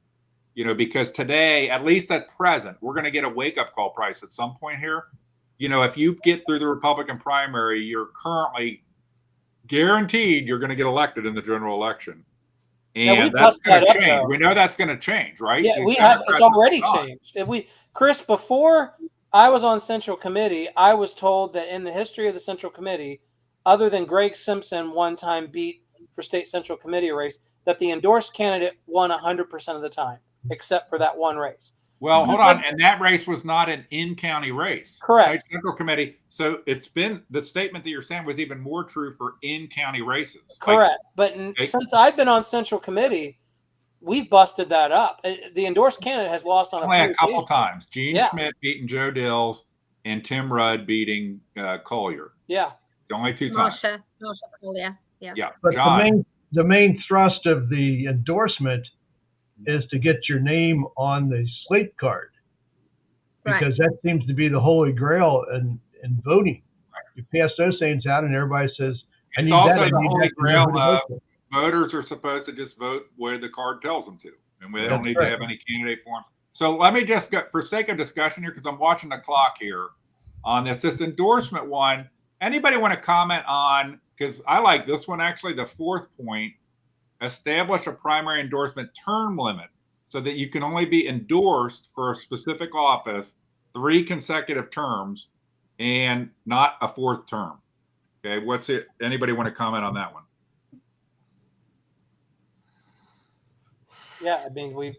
because today, at least at present, we're going to get a wake-up call price at some point here. If you get through the Republican primary, you're currently guaranteed you're going to get elected in the general election. And that's going to change. We know that's going to change, right?
Yeah, it's already changed. Chris, before I was on Central Committee, I was told that in the history of the Central Committee, other than Greg Simpson one time beat for state Central Committee race, that the endorsed candidate won 100% of the time, except for that one race.
Well, hold on. And that race was not an in-county race.
Correct.
State Central Committee. So it's been, the statement that you're saying was even more true for in-county races.
Correct. But since I've been on Central Committee, we've busted that up. The endorsed candidate has lost on
only a couple times. Gene Schmidt beating Joe Dills and Tim Rudd beating Collier.
Yeah.
The only two times.
Marsha Collier. Yeah.
But
John.
the main thrust of the endorsement is to get your name on the slate card, because that seems to be the holy grail in voting. You pass those things out and everybody says,
it's also the holy grail. Voters are supposed to just vote where the card tells them to, and they don't need to have any candidate forms. So let me just go, for sake of discussion here, because I'm watching the clock here on this endorsement one. Anybody want to comment on, because I like this one actually, the fourth point, establish a primary endorsement term limit so that you can only be endorsed for a specific office 3 consecutive terms and not a 4th term. Okay, what's it? Anybody want to comment on that one?
Yeah, I mean,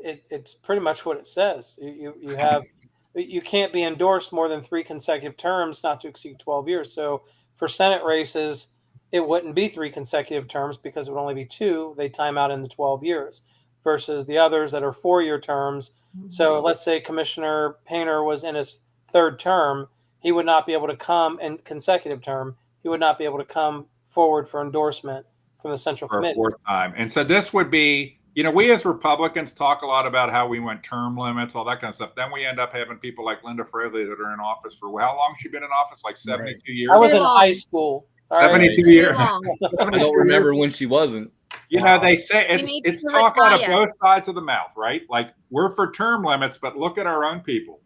it's pretty much what it says. You can't be endorsed more than 3 consecutive terms, not to exceed 12 years. So for Senate races, it wouldn't be 3 consecutive terms because it would only be 2. They time out in the 12 years versus the others that are 4-year terms. So let's say Commissioner Painter was in his 3rd term. he would not be able to come in consecutive term. He would not be able to come forward for endorsement from the Central
for a
Committee.
fourth time. And so this would be, we as Republicans talk a lot about how we want term limits, all that kind of stuff. Then we end up having people like Linda Fraley that are in office for how long has she been in office? Like 72 years?
I was in
Too long.
high school. All right?
72
Too
years.
long.
I don't remember when she wasn't.
They say
needs
it's
to
talk out of
retire.
both sides of the mouth, right? Like we're for term limits, but look at our own people,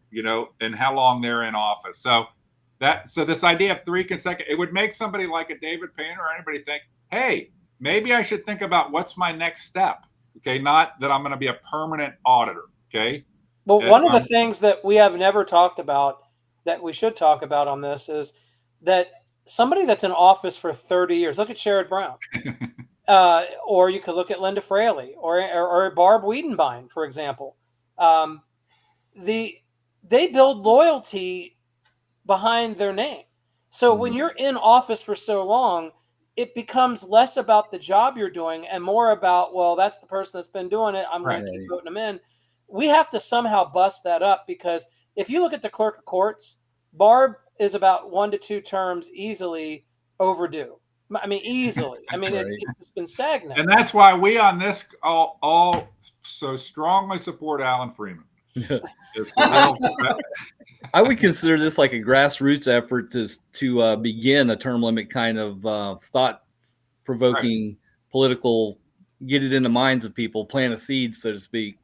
and how long they're in office. So this idea of 3 consecutive, it would make somebody like a David Painter or anybody think, hey, maybe I should think about what's my next step. Okay, not that I'm going to be a permanent auditor. Okay.
But one of the things that we have never talked about that we should talk about on this is that somebody that's in office for 30 years, look at Sherrod Brown, or you could look at Linda Fraley or Barb Wiedenbein, for example. They build loyalty behind their name. So when you're in office for so long, it becomes less about the job you're doing and more about, well, that's the person that's been doing it. I'm going to keep voting them in. We have to somehow bust that up, because if you look at the clerk of courts, Barb is about 1 to 2 terms easily overdue. I mean, easily. I mean, it's just been stagnant.
And that's why we on this all so strongly support Alan Freeman.
I would consider this like a grassroots effort to begin a term limit kind of thought-provoking political, get it in the minds of people, plant a seed, so to speak.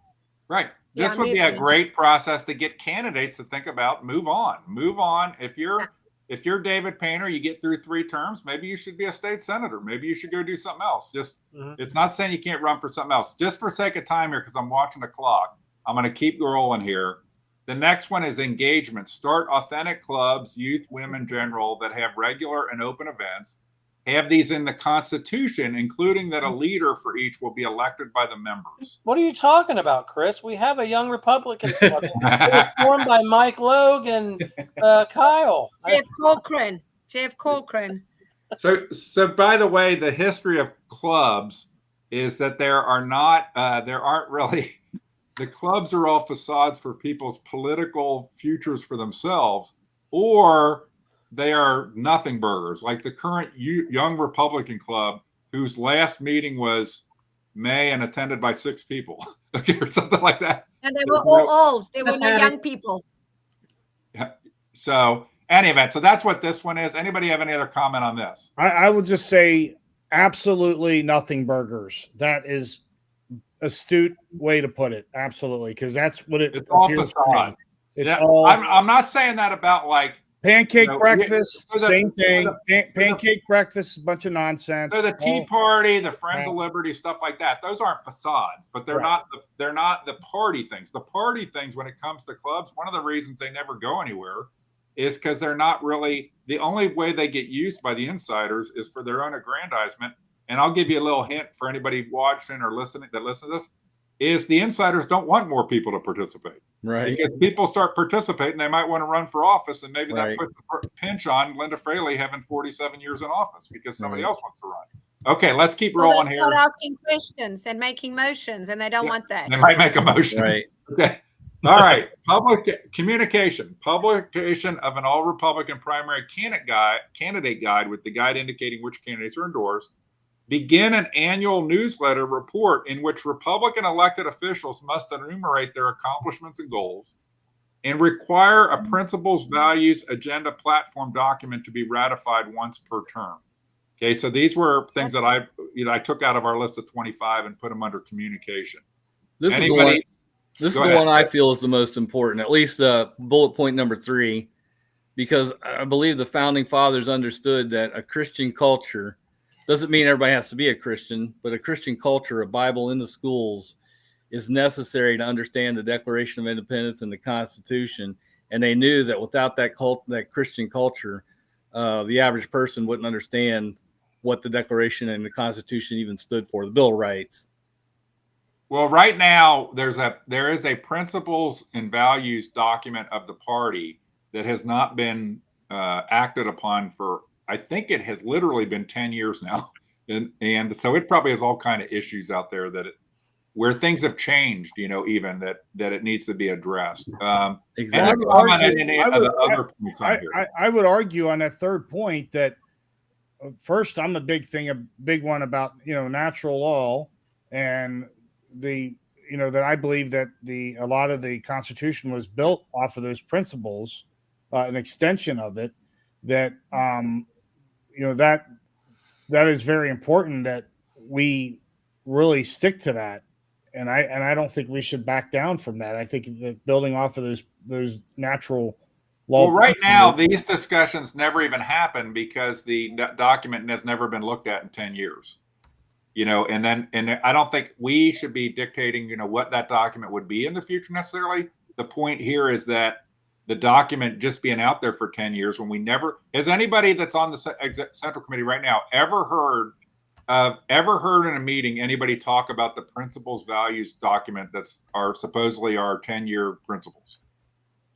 Right.
Yeah,
This would be a great process to get candidates to think about. Move on. If you're David Painter, you get through 3 terms, maybe you should be a state senator. Maybe you should go do something else. It's not saying you can't run for something else. Just for sake of time here, because I'm watching the clock, I'm going to keep rolling here. The next one is engagement. Start authentic clubs, youth, women, general, that have regular and open events. Have these in the Constitution, including that a leader for each will be elected by the members.
What are you talking about, Chris? We have a Young Republicans Club. It was formed by Mike Logue and Kyle.
Jeff Corcoran.
So by the way, the history of clubs is that there aren't really, the clubs are all facades for people's political futures for themselves, or they are nothing burgers, like the current Young Republican Club, whose last meeting was May and attended by 6 people, okay, or something like that.
And they were all old. They were no young people.
Yeah. So, any event, so that's what this one is. Anybody have any other comment on this?
I would just say absolutely nothing burgers. That is astute way to put it. Absolutely, because that's what
it's all facade. All. I'm not saying that about like
pancake breakfast, same thing. Pancake breakfast, a bunch of nonsense.
So the Tea Party, the Friends of Liberty, stuff like that. Those aren't facades, but they're not the party things. The party things, when it comes to clubs, one of the reasons they never go anywhere is because they're not really, the only way they get used by the insiders is for their own aggrandizement. And I'll give you a little hint for anybody watching or listening to this, is the insiders don't want more people to participate.
Right.
Because people start participating, they might want to run for office, and maybe that puts a pinch on Linda Fraley having 47 years in office because somebody else wants to run. Okay, let's keep rolling here.
Start asking questions and making motions, and they don't want that.
They might make a motion.
Right.
Okay. All right. Public communication. Publication of an all-Republican primary candidate guide with the guide indicating which candidates are endorsed. Begin an annual newsletter report in which Republican elected officials must enumerate their accomplishments and goals, and require a principles, values, agenda, platform document to be ratified once per term. Okay, so these were things that I took out of our list of 25 and put them under communication.
This is the one I feel is the most important, at least bullet point number 3, because I believe the founding fathers understood that a Christian culture doesn't mean everybody has to be a Christian, but a Christian culture, a Bible in the schools, is necessary to understand the Declaration of Independence and the Constitution. And they knew that without that Christian culture, the average person wouldn't understand what the Declaration and the Constitution even stood for, the Bill of Rights.
Well, right now there is a principles and values document of the party that has not been acted upon for, I think it has literally been 10 years now. And so it probably has all kind of issues out there that where things have changed, even that it needs to be addressed.
Exactly.
And comment on any
I
of
would-
the other points on here.
I would argue on that third point that first, I'm a big one about natural law and that I believe that a lot of the Constitution was built off of those principles, an extension of it. That that is very important that we really stick to that, and I don't think we should back down from that. I think that building off of those natural law.
Well, right now, these discussions never even happen because the document has never been looked at in 10 years. And I don't think we should be dictating, what that document would be in the future necessarily. The point here is that the document just being out there for 10 years when we never, has anybody that's on the Central Committee right now ever heard in a meeting anybody talk about the principles values document are supposedly our 10-year principles?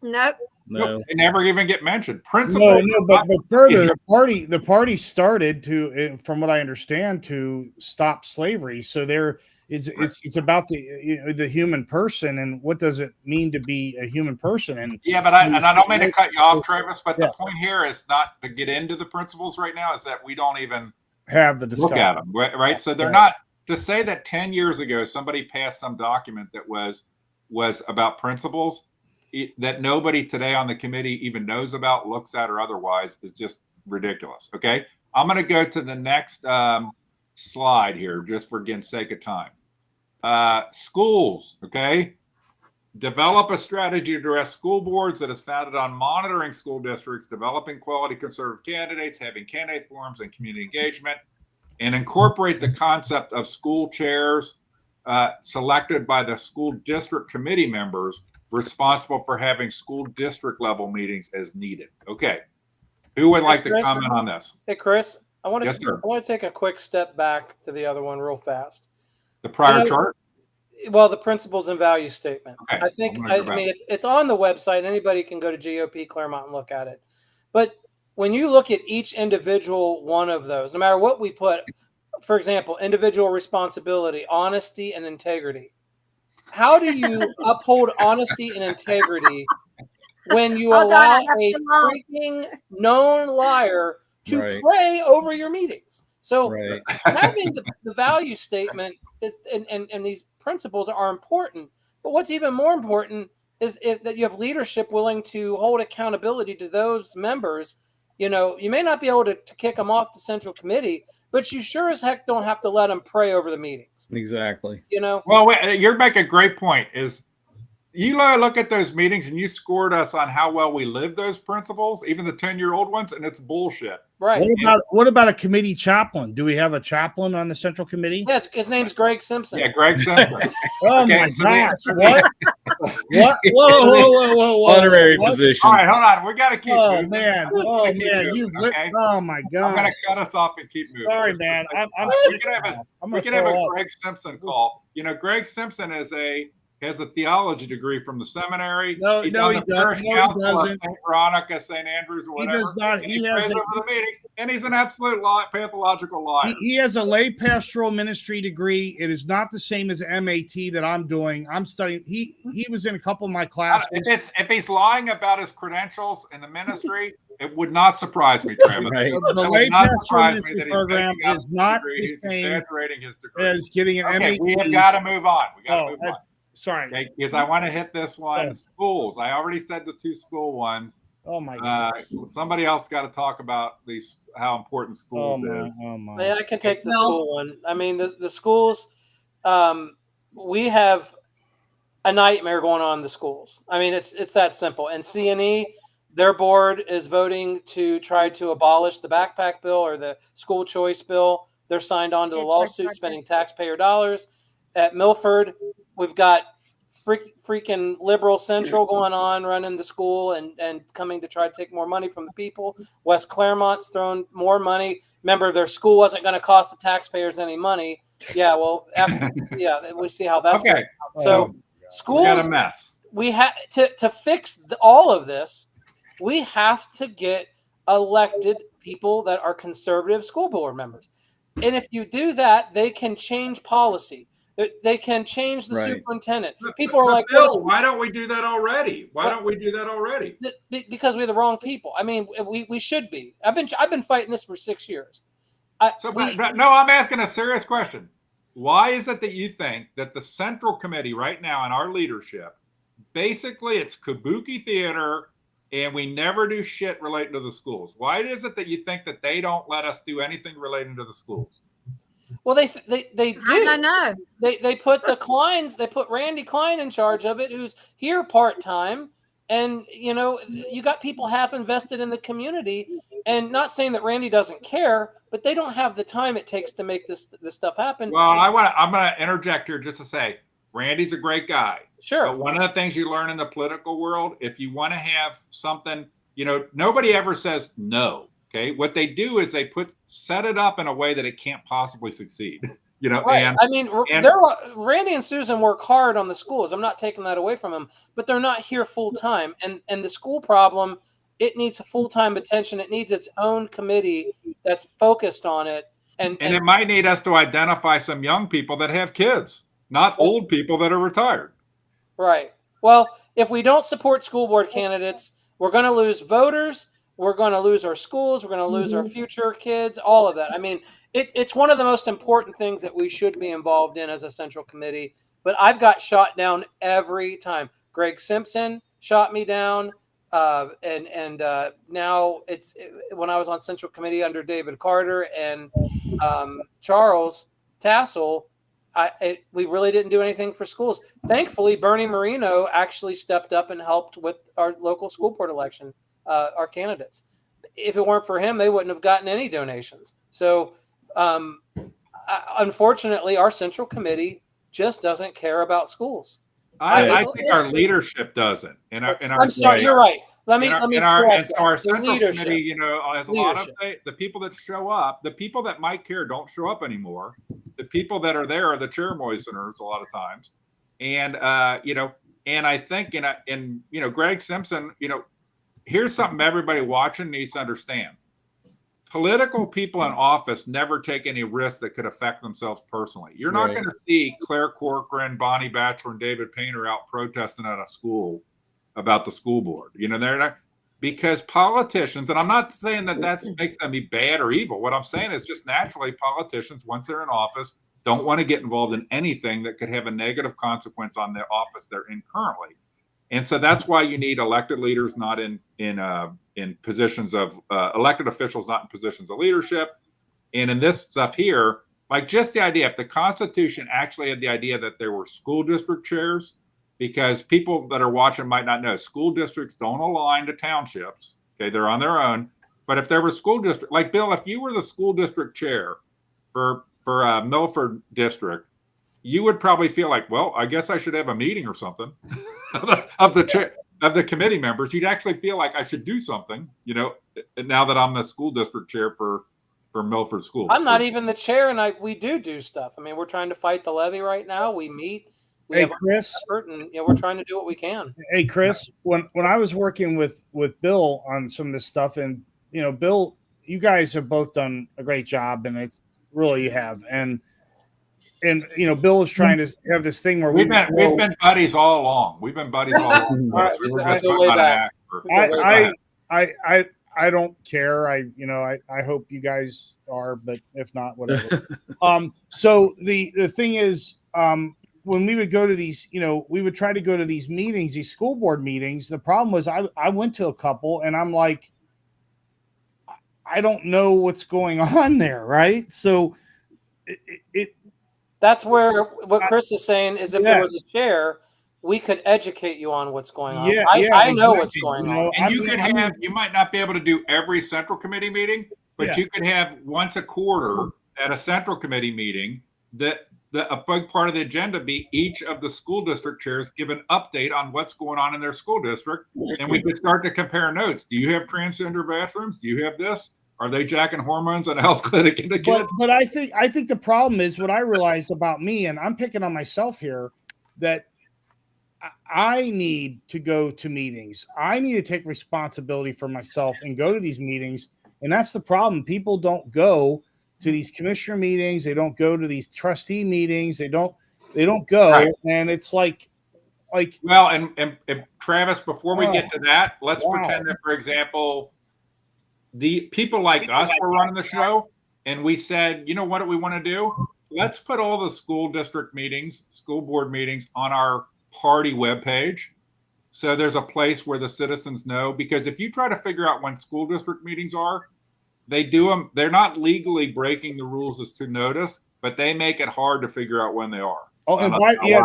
Nope.
No.
They never even get mentioned. Principles.
No, but further, the party started to, from what I understand, to stop slavery. So it's about the human person and what does it mean to be a human person. And
yeah, but I don't mean to cut you off, Travis. But
Yeah.
the point here is not to get into the principles right now. Is that we don't even
have the discussion.
look at them, right? So they're not to say that 10 years ago somebody passed some document that was about principles that nobody today on the committee even knows about, looks at, or otherwise is just ridiculous. Okay, I'm going to go to the next slide here, just for again sake of time. Schools, okay. Develop a strategy to address school boards that is founded on monitoring school districts, developing quality conservative candidates, having candidate forums and community engagement, and incorporate the concept of school chairs selected by the school district committee members responsible for having school district level meetings as needed. Okay. Who would like to
Chris?
comment on this?
Hey, Chris, I want
Yes, sir.
to take a quick step back to the other one real fast.
The prior chart?
Well, the principles and values statement.
Okay,
I think,
I'm gonna go
I mean, it's on the website. Anybody can go to GOP Clermont and look at it. But when you look at each individual one of those, no matter what we put, for example, individual responsibility, honesty, and integrity. How do you uphold honesty and integrity when you
Hold on, I
allow
have
a
to know.
freaking known liar to
Right.
pray over your meetings? So
Right.
having the value statement is, and these principles are important. But what's even more important is that you have leadership willing to hold accountability to those members. You may not be able to kick them off the central committee, but you sure as heck don't have to let them pray over the meetings.
Exactly.
Well, wait, you're making a great point. Is you look at those meetings and you scored us on how well we live those principles, even the 10-year-old ones, and it's bullshit.
Right.
What about a committee chaplain? Do we have a chaplain on the central committee?
Yes, his name's Greg Simpson.
Yeah, Greg Simpson.
Oh
Okay,
my
so
gosh!
the-
What? What? Whoa!
Honorary
What?
position.
All right, hold on. We got to keep
Oh
moving.
man!
We
Oh
gotta keep
man!
moving,
You've lit.
okay?
Oh my
I'm
god!
going to cut us off and keep moving.
Sorry, man. I'm
we
sick
can have
now. I'm
we
gonna
can have
throw
a
up.
Greg Simpson call. Greg Simpson has a theology degree from the seminary.
No,
He's
no,
on
he
the
doesn't.
parish
No, he
council of
doesn't.
St. Veronica, St. Andrews, or
He
whatever.
does not.
And
He
prays
has a,
over the meetings, and he's an absolute pathological liar.
he has a lay pastoral ministry degree. It is not the same as MAT that I'm doing. I'm studying. He was in a couple of my classes.
If he's lying about his credentials in the ministry, it would not surprise me, Travis.
Right.
The
It would
lay
not
pastoral
surprise me
ministry
that he's
program
making up
is
his
not
degree.
the
He's
same
exaggerating his degree.
as getting an
Okay,
MAT.
we have got to move on. We got to move on.
Sorry.
Okay, because I want to hit this one.
Yeah.
Schools. I already said the two school ones.
Oh my god.
Somebody else got to talk about how important
Oh
schools
my.
is.
Oh my.
Yeah, I can take the
No.
school one. I mean, the schools, we have a nightmare going on in the schools. I mean, it's that simple. And CNE, their board is voting to try to abolish the backpack bill or the school choice bill. They're signed on to the
It's
lawsuit,
like
spending
this.
taxpayer dollars. At Milford, we've got freaking liberal central going on, running the school and coming to try to take more money from the people. West Clermont's thrown more money. Remember, their school wasn't going to cost the taxpayers any money. Yeah, well, we see how that's
Okay,
so.
we got
Schools,
a mess.
we have to fix all of this. We have to get elected people that are conservative school board members, and if you do that, they can change policy. They can change the
Right.
superintendent.
But-
People are
but
like,
Bill, why don't we do that already? Why
What?
don't we do that already?
because we're the wrong people. I mean, we should be. I've been fighting this for 6 years.
But no, I'm asking a serious question. Why is it that you think that the central committee right now in our leadership, basically it's kabuki theater and we never do shit relating to the schools? Why is it that you think that they don't let us do anything relating to the schools?
Well, they do.
I don't know.
They put the Kleins. They put Randy Klein in charge of it, who's here part time, and you got people half invested in the community. And not saying that Randy doesn't care, but they don't have the time it takes to make this stuff happen.
Well, I'm going to interject here just to say, Randy's a great guy.
Sure.
But one of the things you learn in the political world, if you want to have something, nobody ever says no. Okay. What they do is they set it up in a way that it can't possibly succeed.
Right.
And
I mean, Randy and Susan work hard on the schools. I'm not taking that away from them, but they're not here full time. And the school problem, it needs full-time attention. It needs its own committee that's focused on it. And
it might need us to identify some young people that have kids, not old people that are retired.
Right. Well, if we don't support school board candidates, we're going to lose voters. We're going to lose our schools. We're going to lose our future kids, all of that. I mean, it's one of the most important things that we should be involved in as a central committee. But I've got shot down every time. Greg Simpson shot me down. And now when I was on Central Committee under David Carter and Charles Tassel, we really didn't do anything for schools. Thankfully, Bernie Marino actually stepped up and helped with our local school board election, our candidates. If it weren't for him, they wouldn't have gotten any donations. So, unfortunately, our Central Committee just doesn't care about schools.
I think our leadership doesn't.
I'm sorry, you're right. Let me correct
our
that.
central
Leadership.
committee, has a lot of the people that show up. The people that might care don't show up anymore. The people that are there are the chair moisteners a lot of times, and and I think Greg Simpson, here's something everybody watching needs to understand. Political people in office never take any risks that could affect themselves personally. You're not going to see Claire Corcoran, Bonnie Batchelor, and David Painter out protesting at a school about the school board. They're not, because politicians, and I'm not saying that makes them be bad or evil. What I'm saying is just naturally politicians, once they're in office, don't want to get involved in anything that could have a negative consequence on the office they're in currently. And so that's why you need elected leaders, not in positions of elected officials, not in positions of leadership. And in this stuff here, like just the idea, if the Constitution actually had the idea that there were school district chairs, because people that are watching might not know, school districts don't align to townships. Okay, they're on their own. But if there were school district, like Bill, if you were the school district chair for Milford District, you would probably feel like, well, I guess I should have a meeting or something of the committee members. You'd actually feel like I should do something, now that I'm the school district chair for Milford Schools.
I'm not even the chair, and we do stuff. I mean, we're trying to fight the levy right now. We meet.
Hey, Chris,
and we're trying to do what we can.
Hey, Chris, when I was working with Bill on some of this stuff, and Bill, you guys have both done a great job, and it's really you have, and Bill was trying to have this thing where we've been
buddies all along. We've been buddies all along.
I don't care. I hope you guys are, but if not, whatever. So the thing is, when we would go to these, we would try to go to these meetings, these school board meetings. The problem was I went to a couple and I'm like, I don't know what's going on there. Right. So
that's where what Chris is saying is if there was a chair, we could educate you on what's going on. I know what's going on.
And you might not be able to do every central committee meeting, but you could have once a quarter at a central committee meeting that a big part of the agenda be each of the school district chairs give an update on what's going on in their school district. And we could start to compare notes. Do you have transgender bathrooms? Do you have this? Are they jacking hormones in a health clinic into kids?
But I think the problem is what I realized about me, and I'm picking on myself here, that I need to go to meetings. I need to take responsibility for myself and go to these meetings. And that's the problem. People don't go to these commissioner meetings. They don't go to these trustee meetings. They don't, They don't go,
Right.
and it's like
Well, and Travis, before we
Oh,
get to that, let's
wow.
pretend that, for example, the people like us were running the show, and we said, you know what do we want to do? Let's put all the school district meetings, school board meetings on our party webpage. So there's a place where the citizens know, because if you try to figure out when school district meetings are, they do them. They're not legally breaking the rules as to notice, but they make it hard to figure out when they are.
Oh, and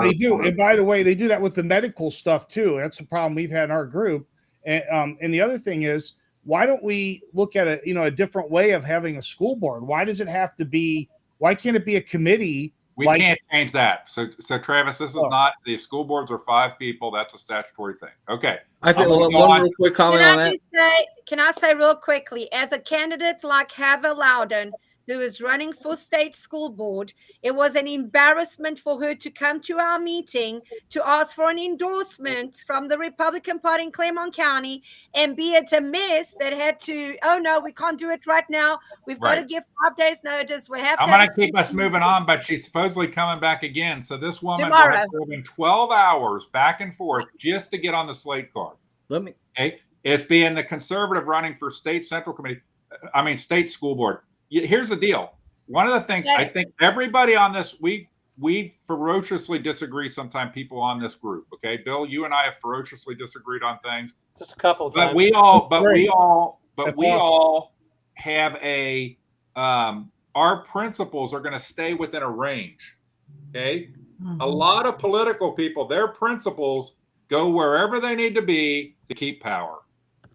they do. And by the way, they do that with the medical stuff too. That's the problem we've had in our group. And the other thing is, why don't we look at a different way of having a school board? Why does it have to be? Why can't it be a committee?
We can't change that. So Travis, this is not, the school boards are 5 people. That's a statutory thing. Okay.
I think one real quick comment on that.
Can I say real quickly, as a candidate like Heather Loudon, who is running for state school board, it was an embarrassment for her to come to our meeting to ask for an endorsement from the Republican Party in Clermont County, and be it a mess that had to, oh no, we can't do it right now. We've got to give 5 days notice. We have
I'm going to keep us moving on, but she's supposedly coming back again. So this woman will have driven 12 hours back and forth just to get on the slate card. Okay. It's being the conservative running for state state school board. Here's the deal. One of the things I think everybody on this, we ferociously disagree. Sometimes people on this group. Okay. Bill, you and I have ferociously disagreed on things.
Just a couple of times.
But we all have our principles are going to stay within a range. Okay. Mm-hmm. A lot of political people, their principles go wherever they need to be to keep power.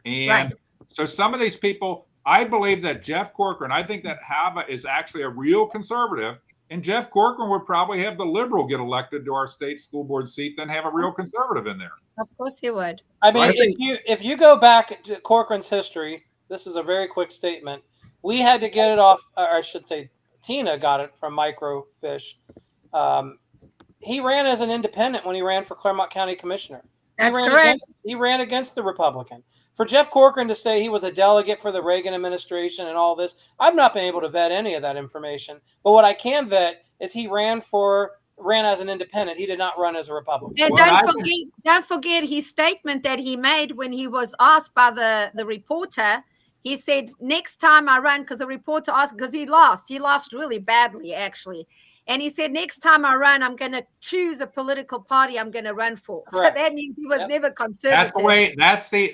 And so some of these people, I believe that Jeff Corcoran, I think that Hava is actually a real conservative, and Jeff Corcoran would probably have the liberal get elected to our state school board seat than have a real conservative in there.
Of course he would.
I mean, if you go back to Corcoran's history, this is a very quick statement. We had to get it off, or I should say Tina got it from Microfiche. He ran as an independent when he ran for Clermont County Commissioner.
That's correct.
He ran against the Republican. For Jeff Corcoran to say he was a delegate for the Reagan administration and all this, I've not been able to vet any of that information. But what I can vet is he ran as an independent. He did not run as a Republican.
And don't forget his statement that he made when he was asked by the reporter. He said, next time I run, because the reporter asked, because he lost really badly, actually. And he said, next time I run, I'm going to choose a political party I'm going to run for. Correct. So that means he was never conservative.
That's the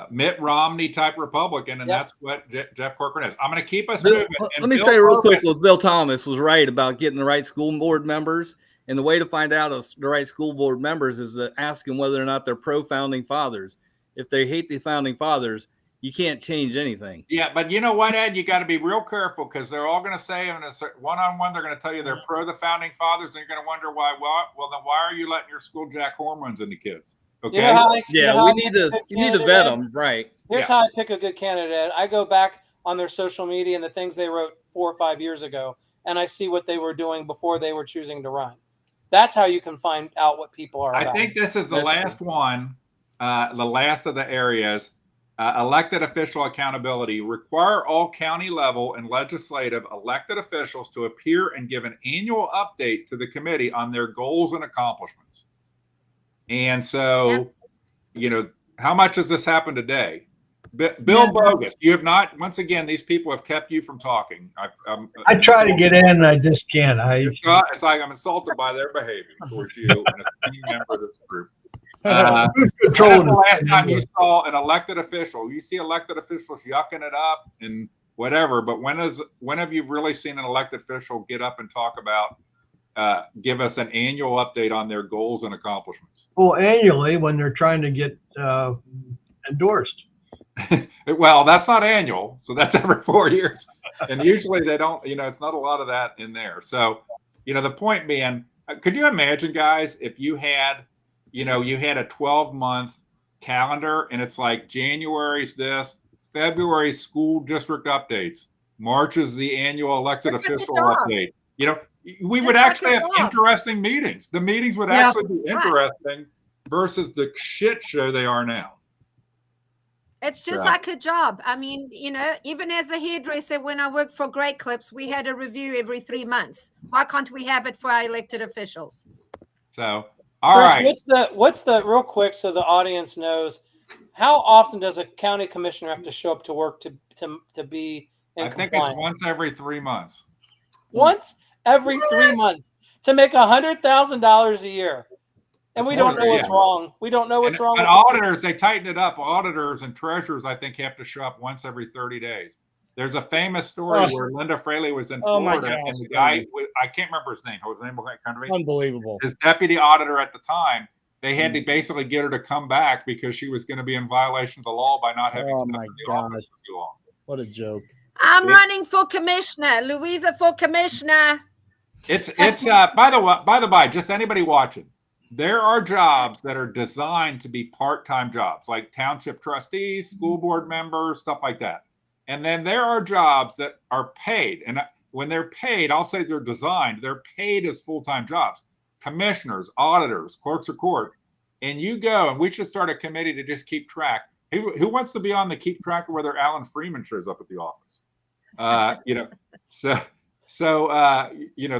Mitt Romney type Republican, and that's what Jeff Corcoran is. I'm going to keep us moving.
Let me say real quick, Bill Thomas was right about getting the right school board members. And the way to find out the right school board members is to ask them whether or not they're pro-founding fathers. If they hate the founding fathers, you can't change anything.
Yeah, but you know what, Ed? You got to be real careful, because they're all going to say in a one-on-one, they're going to tell you they're pro the founding fathers, and you're going to wonder why. Well, then why are you letting your school jack hormones into kids? Okay.
We need to vet them, right?
Here's how I pick a good candidate. I go back on their social media and the things they wrote 4 or 5 years ago, and I see what they were doing before they were choosing to run. That's how you can find out what people are about.
I think this is the last one, the last of the areas. Elected official accountability. Require all county level and legislative elected officials to appear and give an annual update to the committee on their goals and accomplishments. And so, how much has this happened today? Bill Bogus, you have not. Once again, these people have kept you from talking.
I try to get in, I just can't.
It's like I'm insulted by their behavior towards you and a key member of this group. When the last time you saw an elected official? You see elected officials yucking it up and whatever, but when have you really seen an elected official get up and talk about, give us an annual update on their goals and accomplishments?
Well, annually when they're trying to get endorsed.
Well, that's not annual, so that's every 4 years, and usually they don't. It's not a lot of that in there. So, the point being, could you imagine, guys, if you had you had a 12-month calendar, and it's like January's this, February's school district updates, March is the annual elected official update. We would actually have interesting meetings. The meetings would actually be interesting versus the shit show they are now.
It's just
Yeah.
like a job. I mean, even as a hairdresser, when I worked for Great Clips, we had a review every 3 months. Why can't we have it for our elected officials?
So, all
Chris,
right.
what's the real quick so the audience knows, how often does a county commissioner have to show up to work to be in
I think
compliance?
it's once every 3 months.
Once every 3 months to make $100,000 a year. And we don't know what's wrong. We don't know what's wrong.
But auditors, they tightened it up. Auditors and treasurers, I think, have to show up once every 30 days. There's a famous story where Linda Fraley was in Florida, and the guy, I can't remember his name. What was the name of that country?
Unbelievable.
His deputy auditor at the time, they had to basically get her to come back because she was going to be in violation of the law by not having stepped in the office for too long.
What a joke.
I'm running for commissioner. Louisa for commissioner.
It's by the by, just anybody watching, there are jobs that are designed to be part-time jobs, like township trustees, school board members, stuff like that. And then there are jobs that are paid. And when they're paid, I'll say they're designed, they're paid as full-time jobs. Commissioners, auditors, clerks of court. And you go, and we should start a committee to just keep track. Who wants to be on the keep track of whether Alan Freeman shows up at the office? So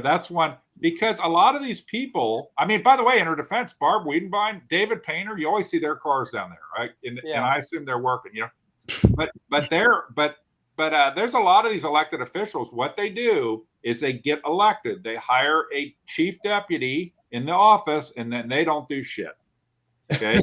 that's one, because a lot of these people, I mean, by the way, in her defense, Barb Wiedenbein, David Painter, you always see their cars down there, right? And I assume they're working, but there's a lot of these elected officials. What they do is they get elected. They hire a chief deputy in the office, and then they don't do shit. Okay.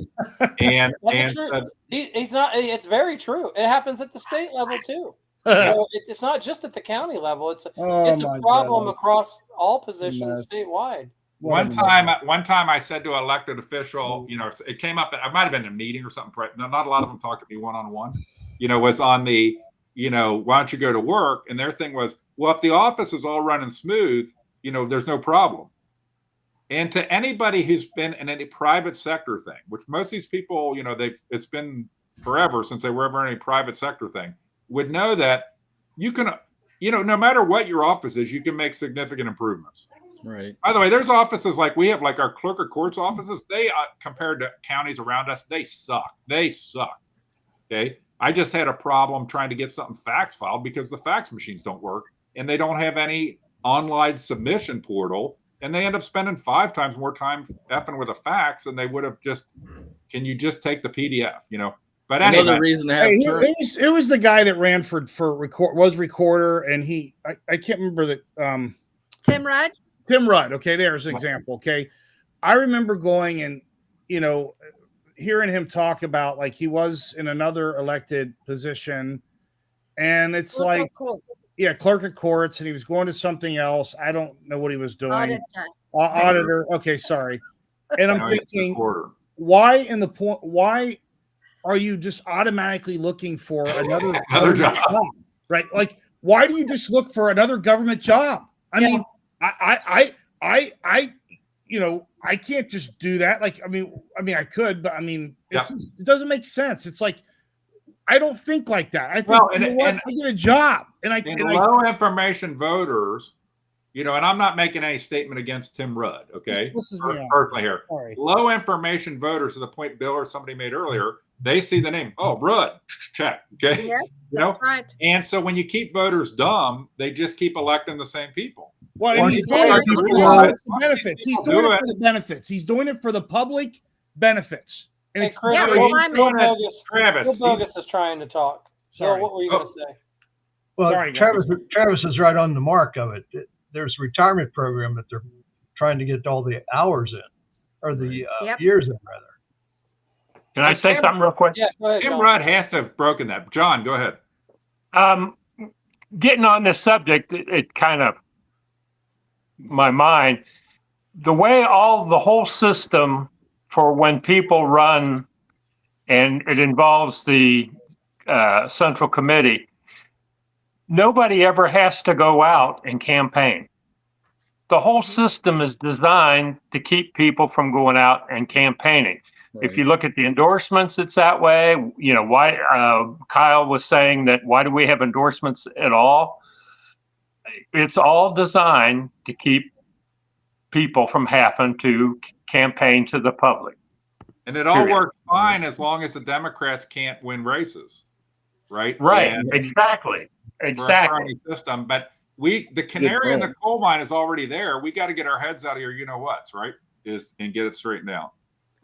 And
he's not, it's very true. It happens at the state level too. So it's not just at the county level. It's a problem across all positions statewide.
One time I said to an elected official, it came up, I might've been in a meeting or something. Not a lot of them talked to me one-on-one, was on the, why don't you go to work? And their thing was, well, if the office is all running smooth, there's no problem. And to anybody who's been in any private sector thing, which most of these people, it's been forever since they were ever in a private sector thing, would know that you can, no matter what your office is, you can make significant improvements.
Right.
By the way, there's offices like we have, like our clerk of courts offices. They, compared to counties around us, they suck. They suck. Okay. I just had a problem trying to get something fax filed because the fax machines don't work and they don't have any online submission portal. And they end up spending 5 times more time effing with a fax than they would have can you just take the PDF, But anyway,
another reason to have
it was the guy that ran for recorder, and I can't remember that.
Tim Rudd.
Tim Rudd. Okay, there's an example. Okay, I remember going and hearing him talk about, like, he was in another elected position, and it's like, clerk of courts, and he was going to something else. I don't know what he was doing. Auditor. Okay, sorry. And I'm thinking, why are you just automatically looking for another job? Right? Like, why do you just look for another government job? I mean, I can't just do that. Like, I mean, I could, but I mean, it doesn't make sense. It's like, I don't think like that. I think I get a job, and
low information voters, and I'm not making any statement against Tim Rudd. Okay,
this is me
personally here. Sorry. Low information voters, to the point Bill or somebody made earlier, they see the name. Oh, Rudd, check. Okay,
that's right.
And so when you keep voters dumb, they just keep electing the same people.
Well, he's doing it for the benefits. He's doing it for the benefits. He's doing it for the public benefits. And
Chris, Bill Bogus is trying to talk. So what were you going to say?
Well, sorry, Travis is right on the mark of it. There's a retirement program that they're trying to get all the hours in, or the years in, rather.
Can I say something real quick?
Yeah, go ahead,
Tim Rudd has to have broken that. John, go ahead.
Getting on this subject, it kind of, my mind, the way the whole system for when people run, and it involves the Central Committee, nobody ever has to go out and campaign. The whole system is designed to keep people from going out and campaigning. Right. If you look at the endorsements, it's that way. Why Kyle was saying that, why do we have endorsements at all? It's all designed to keep people from having to campaign to the public.
And it all
Period.
works fine as long as the Democrats can't win races, right?
Right.
And
Exactly.
for a
Exactly.
party system, but the canary in the
point.
coal mine is already there. We got to get our heads out of here. You know what's right and get it straightened out.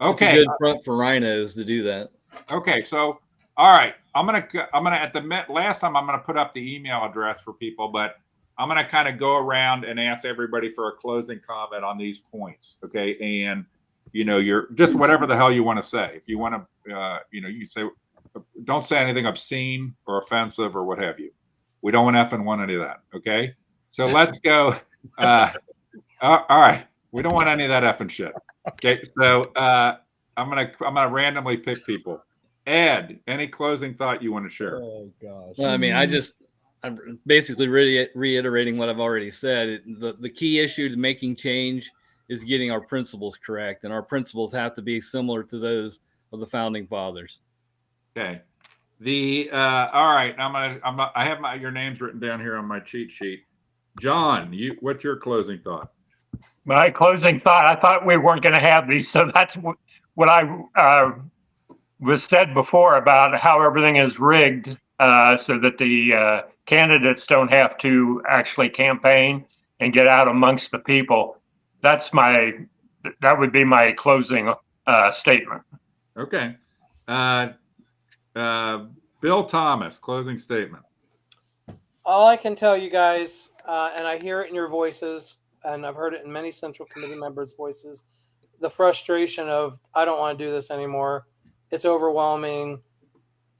It's a
Okay.
good front for rhinos to do that.
Okay. So, all right. I'm gonna at the last time I'm gonna put up the email address for people, but I'm gonna kind of go around and ask everybody for a closing comment on these points. Okay. And you're just whatever the hell you want to say. If you want to, you say, don't say anything obscene or offensive or what have you. We don't want any of that. Okay. So let's go. All right. We don't want any of that effing shit. Okay. So I'm gonna randomly pick people. Ed, any closing thought you want to share?
Oh gosh.
Well, I mean, I'm basically reiterating what I've already said. The key issue to making change is getting our principles correct, and our principles have to be similar to those of the founding fathers.
Okay. All right. I have your names written down here on my cheat sheet. John, what's your closing thought?
My closing thought, I thought we weren't going to have these. So that's what I was said before about how everything is rigged so that the candidates don't have to actually campaign and get out amongst the people. That would be my closing statement.
Okay. Bill Thomas, closing statement.
All I can tell you guys, and I hear it in your voices, and I've heard it in many Central Committee members' voices, the frustration of, I don't want to do this anymore. It's overwhelming.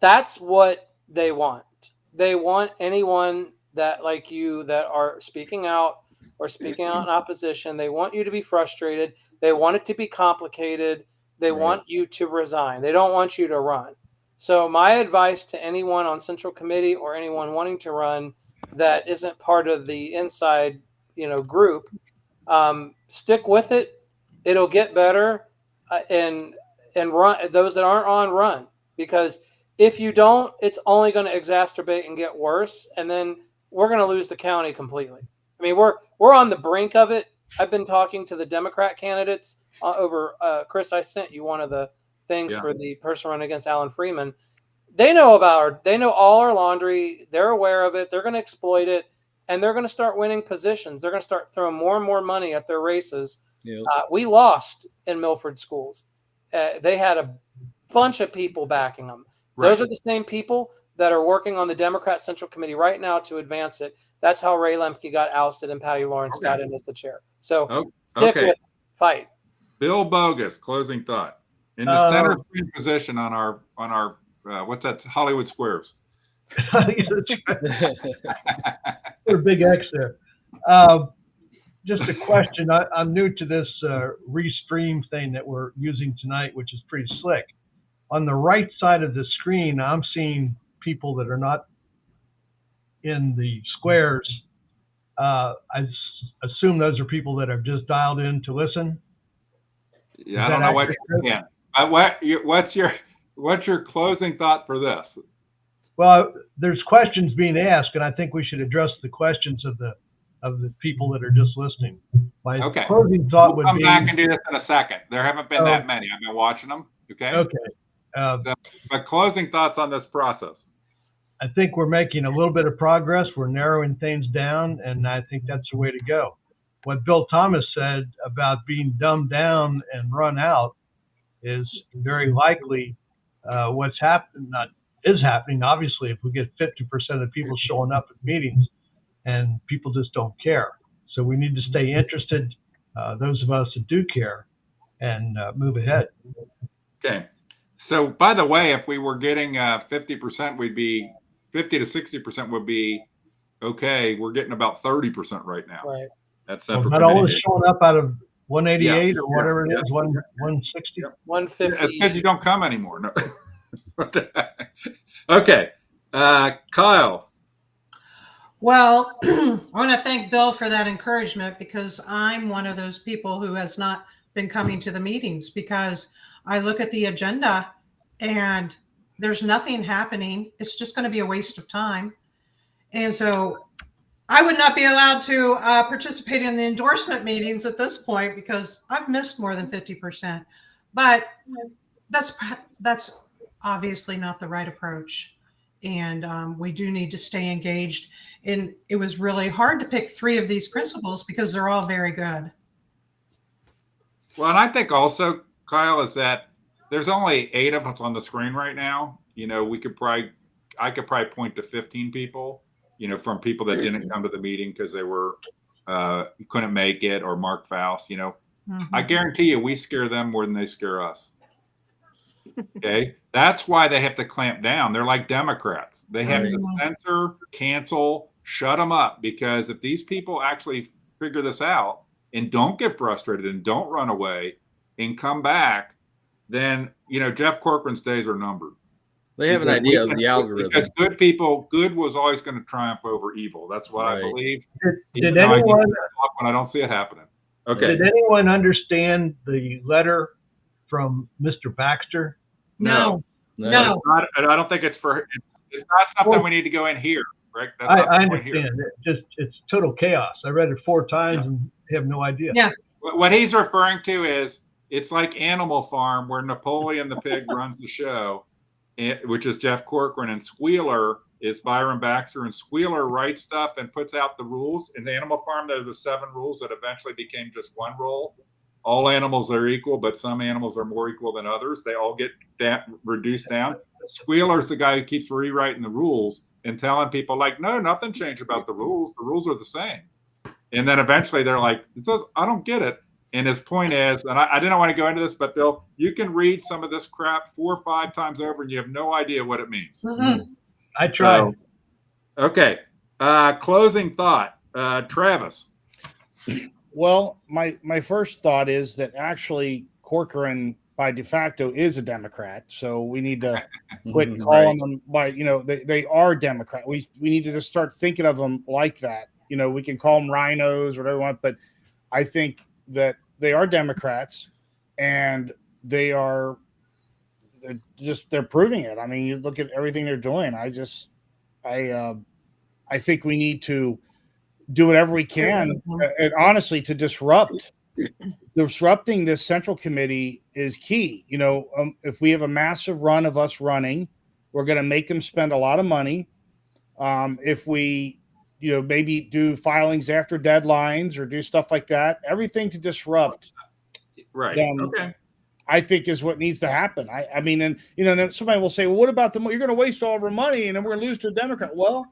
That's what they want. They want anyone that, like you, that are speaking out or speaking out in opposition. They want you to be frustrated. They want it to be complicated. They want you to resign. They don't want you to run. So my advice to anyone on Central Committee or anyone wanting to run that isn't part of the inside, group, stick with it. It'll get better, and run. Those that aren't on, run, because if you don't, it's only going to exacerbate and get worse, and then we're going to lose the county completely. I mean, we're on the brink of it. I've been talking to the Democrat candidates over. Chris, I sent you one of the things for the person running against Alan Freeman. They know they know all our laundry. They're aware of it. They're going to exploit it, and they're going to start winning positions. They're going to start throwing more and more money at their races.
Yep.
We lost in Milford schools. They had a bunch of people backing them.
Right.
Those are the same people that are working on the Democrat Central Committee right now to advance it. That's how Ray Lemke got ousted and Patty Lawrence got in as the chair. So stick with it. Fight.
Bill Bogus, closing thought. In the center screen position on our what's that, Hollywood Squares.
Put a big X there. Just a question. I'm new to this restream thing that we're using tonight, which is pretty slick. On the right side of the screen, I'm seeing people that are not in the squares. I assume those are people that have just dialed in to listen.
Yeah, I don't know what you're what's your closing thought for this?
Well, there's questions being asked, and I think we should address the questions of the people that are just listening. My closing thought would be.
We'll come back and do this in a second. There haven't been that many. I've been watching them. Okay.
Okay.
But closing thoughts on this process.
I think we're making a little bit of progress. We're narrowing things down, and I think that's the way to go. What Bill Thomas said about being dumbed down and run out is very likely what's happening. Is happening. Obviously, if we get 50% of the people showing up at meetings, and people just don't care. So we need to stay interested, those of us that do care, and move ahead.
Okay. So, by the way, if we were getting 50%, we'd be 50 to 60% would be okay. We're getting about 30% right now.
Right.
That's
not always showing up out of 188 or whatever it is, 160,
150.
It's because you don't come anymore. No. Okay. Kyle.
Well, I want to thank Bill for that encouragement, because I'm one of those people who has not been coming to the meetings, because I look at the agenda and there's nothing happening. It's just going to be a waste of time. And so I would not be allowed to participate in the endorsement meetings at this point, because I've missed more than 50%. But That's obviously not the right approach, and we do need to stay engaged. And it was really hard to pick 3 of these principles because they're all very good.
Well, and I think also, Kyle, is that there's only 8 of us on the screen right now. You know, I could probably point to 15 people, you know, from people that didn't come to the meeting because they were couldn't make it, or Mark Faust. You know, I guarantee you, we scare them more than they scare us. Okay, that's why they have to clamp down. They're like Democrats. They have to censor, cancel, shut them up, because if these people actually figure this out and don't get frustrated and don't run away and come back, then, you know, Jeff Corcoran's days are numbered.
They have an idea of the algorithm.
Because good was always going to triumph over evil. That's what I believe.
Did anyone,
when I don't see it happening. Okay.
Did anyone understand the letter from Mr. Baxter?
No.
And I don't think it's not something we need to go in here, right? That's not
I
the point here.
understand. It's total chaos. I read it 4 times and have no idea.
Yeah.
What he's referring to is, it's like Animal Farm, where Napoleon the pig runs the show, which is Jeff Corcoran, and Squealer is Byron Baxter, and Squealer writes stuff and puts out the rules. In the Animal Farm, there are the 7 rules that eventually became just 1 rule. All animals are equal, but some animals are more equal than others. They all get reduced down. Squealer's the guy who keeps rewriting the rules and telling people, like, no, nothing changed about the rules. The rules are the same. And then eventually they're like, it says, I don't get it. And his point is, and I didn't want to go into this, but Bill, you can read some of this crap 4 or 5 times over and you have no idea what it means.
I tried.
So, okay. Closing thought. Travis.
Well, my first thought is that actually Corcoran by de facto is a Democrat, so we need to quit calling them by, you know, they are Democrat. We need to just start thinking of them like that. You know, we can call them rhinos or whatever we want, but I think that they are Democrats, and they're proving it. I mean, you look at everything they're doing. I think we need to do whatever we can, and honestly, to disrupting this central committee is key. You know, if we have a massive run of us running, we're going to make them spend a lot of money. If we, you know, maybe do filings after deadlines or do stuff like that, everything to disrupt.
Right. Okay.
I think is what needs to happen. I mean, and, you know, somebody will say, well, what about you're going to waste all of our money and then we're going to lose to a Democrat. Well,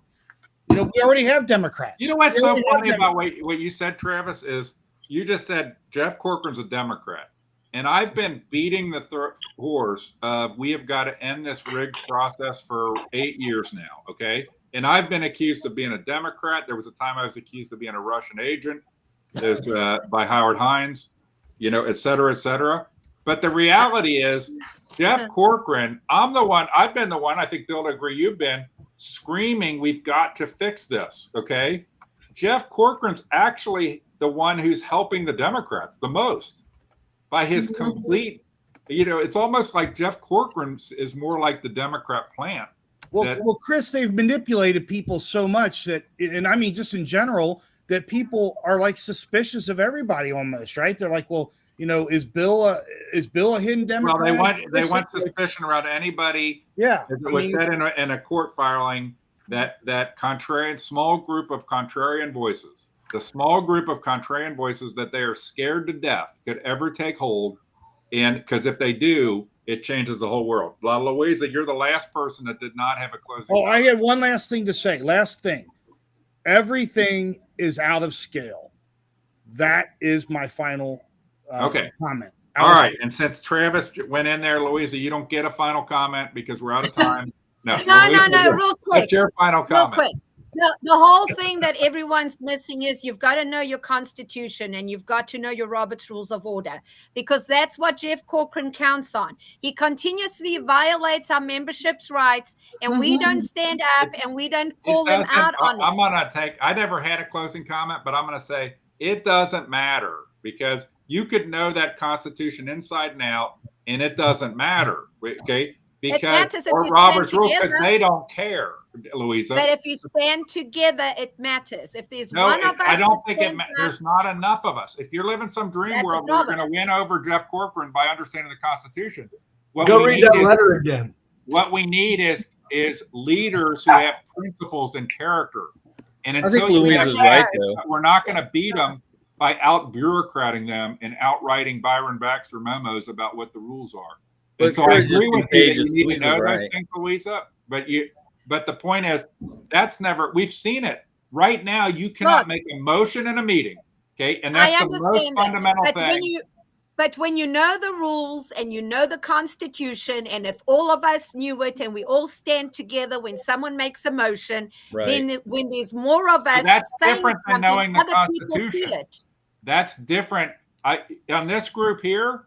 you know, we already have Democrats.
You know what's so funny about what you said, Travis, is you just said Jeff Corcoran's a Democrat. And I've been beating the horse of we have got to end this rigged process for 8 years now, okay? And I've been accused of being a Democrat. There was a time I was accused of being a Russian agent by Howard Hines, you know, et cetera, et cetera. But the reality is, Jeff Corcoran, I've been the one, I think Bill will agree, you've been screaming, we've got to fix this, okay? Jeff Corcoran's actually the one who's helping the Democrats the most by his complete, you know, it's almost like Jeff Corcoran is more like the Democrat plant.
Well, Chris, they've manipulated people so much that, and I mean, just in general, that people are like suspicious of everybody almost, right? They're like, well, you know, is Bill a hidden Democrat?
Well, they want suspicion around anybody.
Yeah,
it was said in a court filing that small group of contrarian voices, the small group of contrarian voices that they are scared to death could ever take hold, and because if they do, it changes the whole world. Louisa, you're the last person that did not have a closing.
Oh, I had one last thing to say. Last thing. Everything is out of scale. That is my final comment.
All right. And since Travis went in there, Louisa, you don't get a final comment because we're out of time. No,
real quick.
What's your final comment?
Real quick. The whole thing that everyone's missing is you've got to know your Constitution and you've got to know your Robert's Rules of Order, because that's what Jeff Corcoran counts on. He continuously violates our membership's rights, and we don't stand up and we don't call them out on it.
I never had a closing comment, but I'm going to say it doesn't matter, because you could know that Constitution inside and out, and it doesn't matter, okay? Because or Robert's Rules, because they don't care, Louisa.
But if you stand together, it matters. If there's one of us,
I don't think there's not enough of us. If you're living some dream world where you're going to win over Jeff Corcoran by understanding the Constitution,
Go read that letter again.
What we need is leaders who have principles and character. And
I think
until you
Louise
have
is
that,
right, though.
we're not going to beat them by out bureaucrating them and outwriting Byron Baxter memos about what the rules are.
But
And so I
courage is
agree with you that you
contagious.
need
Louise
to know
is
those
right.
things, Louisa. But the point is, we've seen it. Right now, you cannot make a motion in a meeting. Okay. And that's
I
the most
understand that,
fundamental
but
thing.
But when you know the rules and you know the Constitution, and if all of us knew it and we all stand together when someone makes a motion,
Right.
then when there's more of us
That's
saying
different than knowing
something,
the
other people see
Constitution.
it.
That's different. On this group here,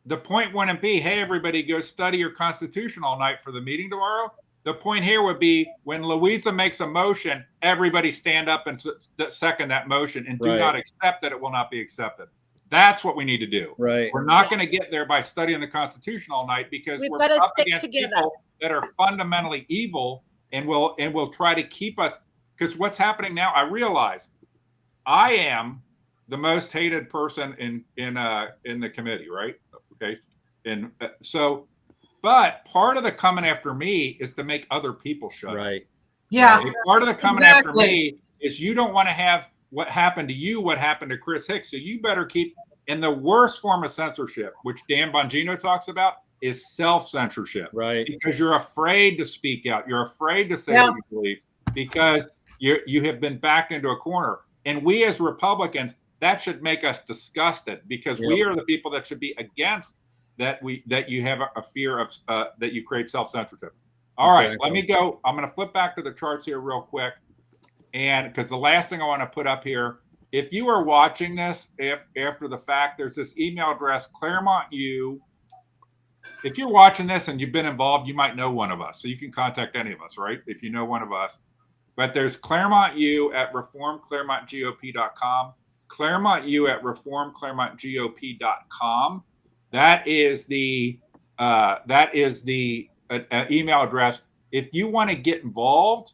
the point wouldn't be, hey, everybody go study your Constitution all night for the meeting tomorrow. The point here would be when Louisa makes a motion, everybody stand up and second that motion and do not accept that it will not be accepted. That's what we need to do.
Right.
We're not going to get there by studying the Constitution all night because
We've
we're
got to
up
stick
against
together.
people that are fundamentally evil and will try to keep us. Because what's happening now, I realize I am the most hated person in the committee, right? Okay, and but part of the coming after me is to make other people shut up.
Right.
Yeah.
And part of the coming after me is you don't want to have what happened to you, what happened to Chris Hicks. So you better keep, in the worst form of censorship, which Dan Bongino talks about, is self-censorship.
Right.
Because you're afraid to speak out. You're afraid to say what you believe because you have been backed into a corner. And we as Republicans, that should make us disgusted because we are the people that should be against that you have a fear of that you create self-censorship. All right, let me go. I'm going to flip back to the charts here real quick. And because the last thing I want to put up here, if you are watching this after the fact, there's this email address, Clermont U. If you're watching this and you've been involved, you might know one of us. So you can contact any of us, right? If you know one of us. But there's Clermont U at reformclermontgop.com. Clermont U at reformclermontgop.com. That is the email address. If you want to get involved,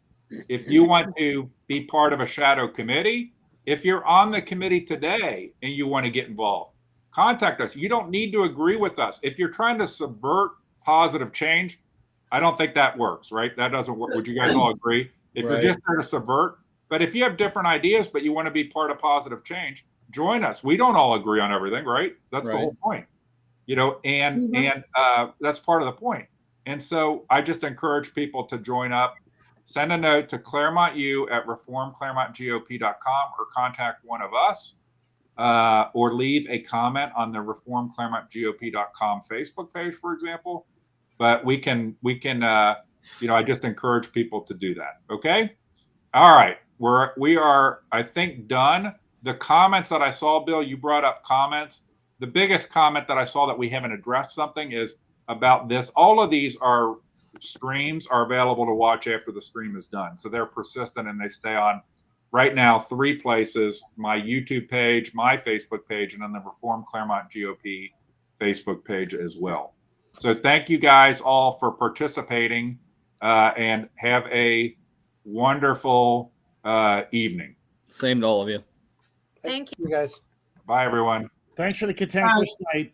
if you want to be part of a shadow committee, if you're on the committee today and you want to get involved, contact us. You don't need to agree with us. If you're trying to subvert positive change, I don't think that works, right? That doesn't work. Would you guys all agree? If you're just there to subvert, but if you have different ideas, but you want to be part of positive change, join us. We don't all agree on everything, right? That's the whole point, and that's part of the point. And so I just encourage people to join up. Send a note to Clermont U at reformclermontgop.com or contact one of us or leave a comment on the reformclermontgop.com Facebook page, for example. But we can I just encourage people to do that. Okay. All right. We are, I think, done. The comments that I saw, Bill, you brought up comments. The biggest comment that I saw that we haven't addressed something is about this. All of these streams are available to watch after the stream is done. So they're persistent and they stay on right now 3 places: my YouTube page, my Facebook page, and then the Reform Clermont GOP Facebook page as well. So thank you guys all for participating and have a wonderful evening.
Same to all of you.
Thank
you guys.
Bye, everyone.
Thanks for the contemporary night.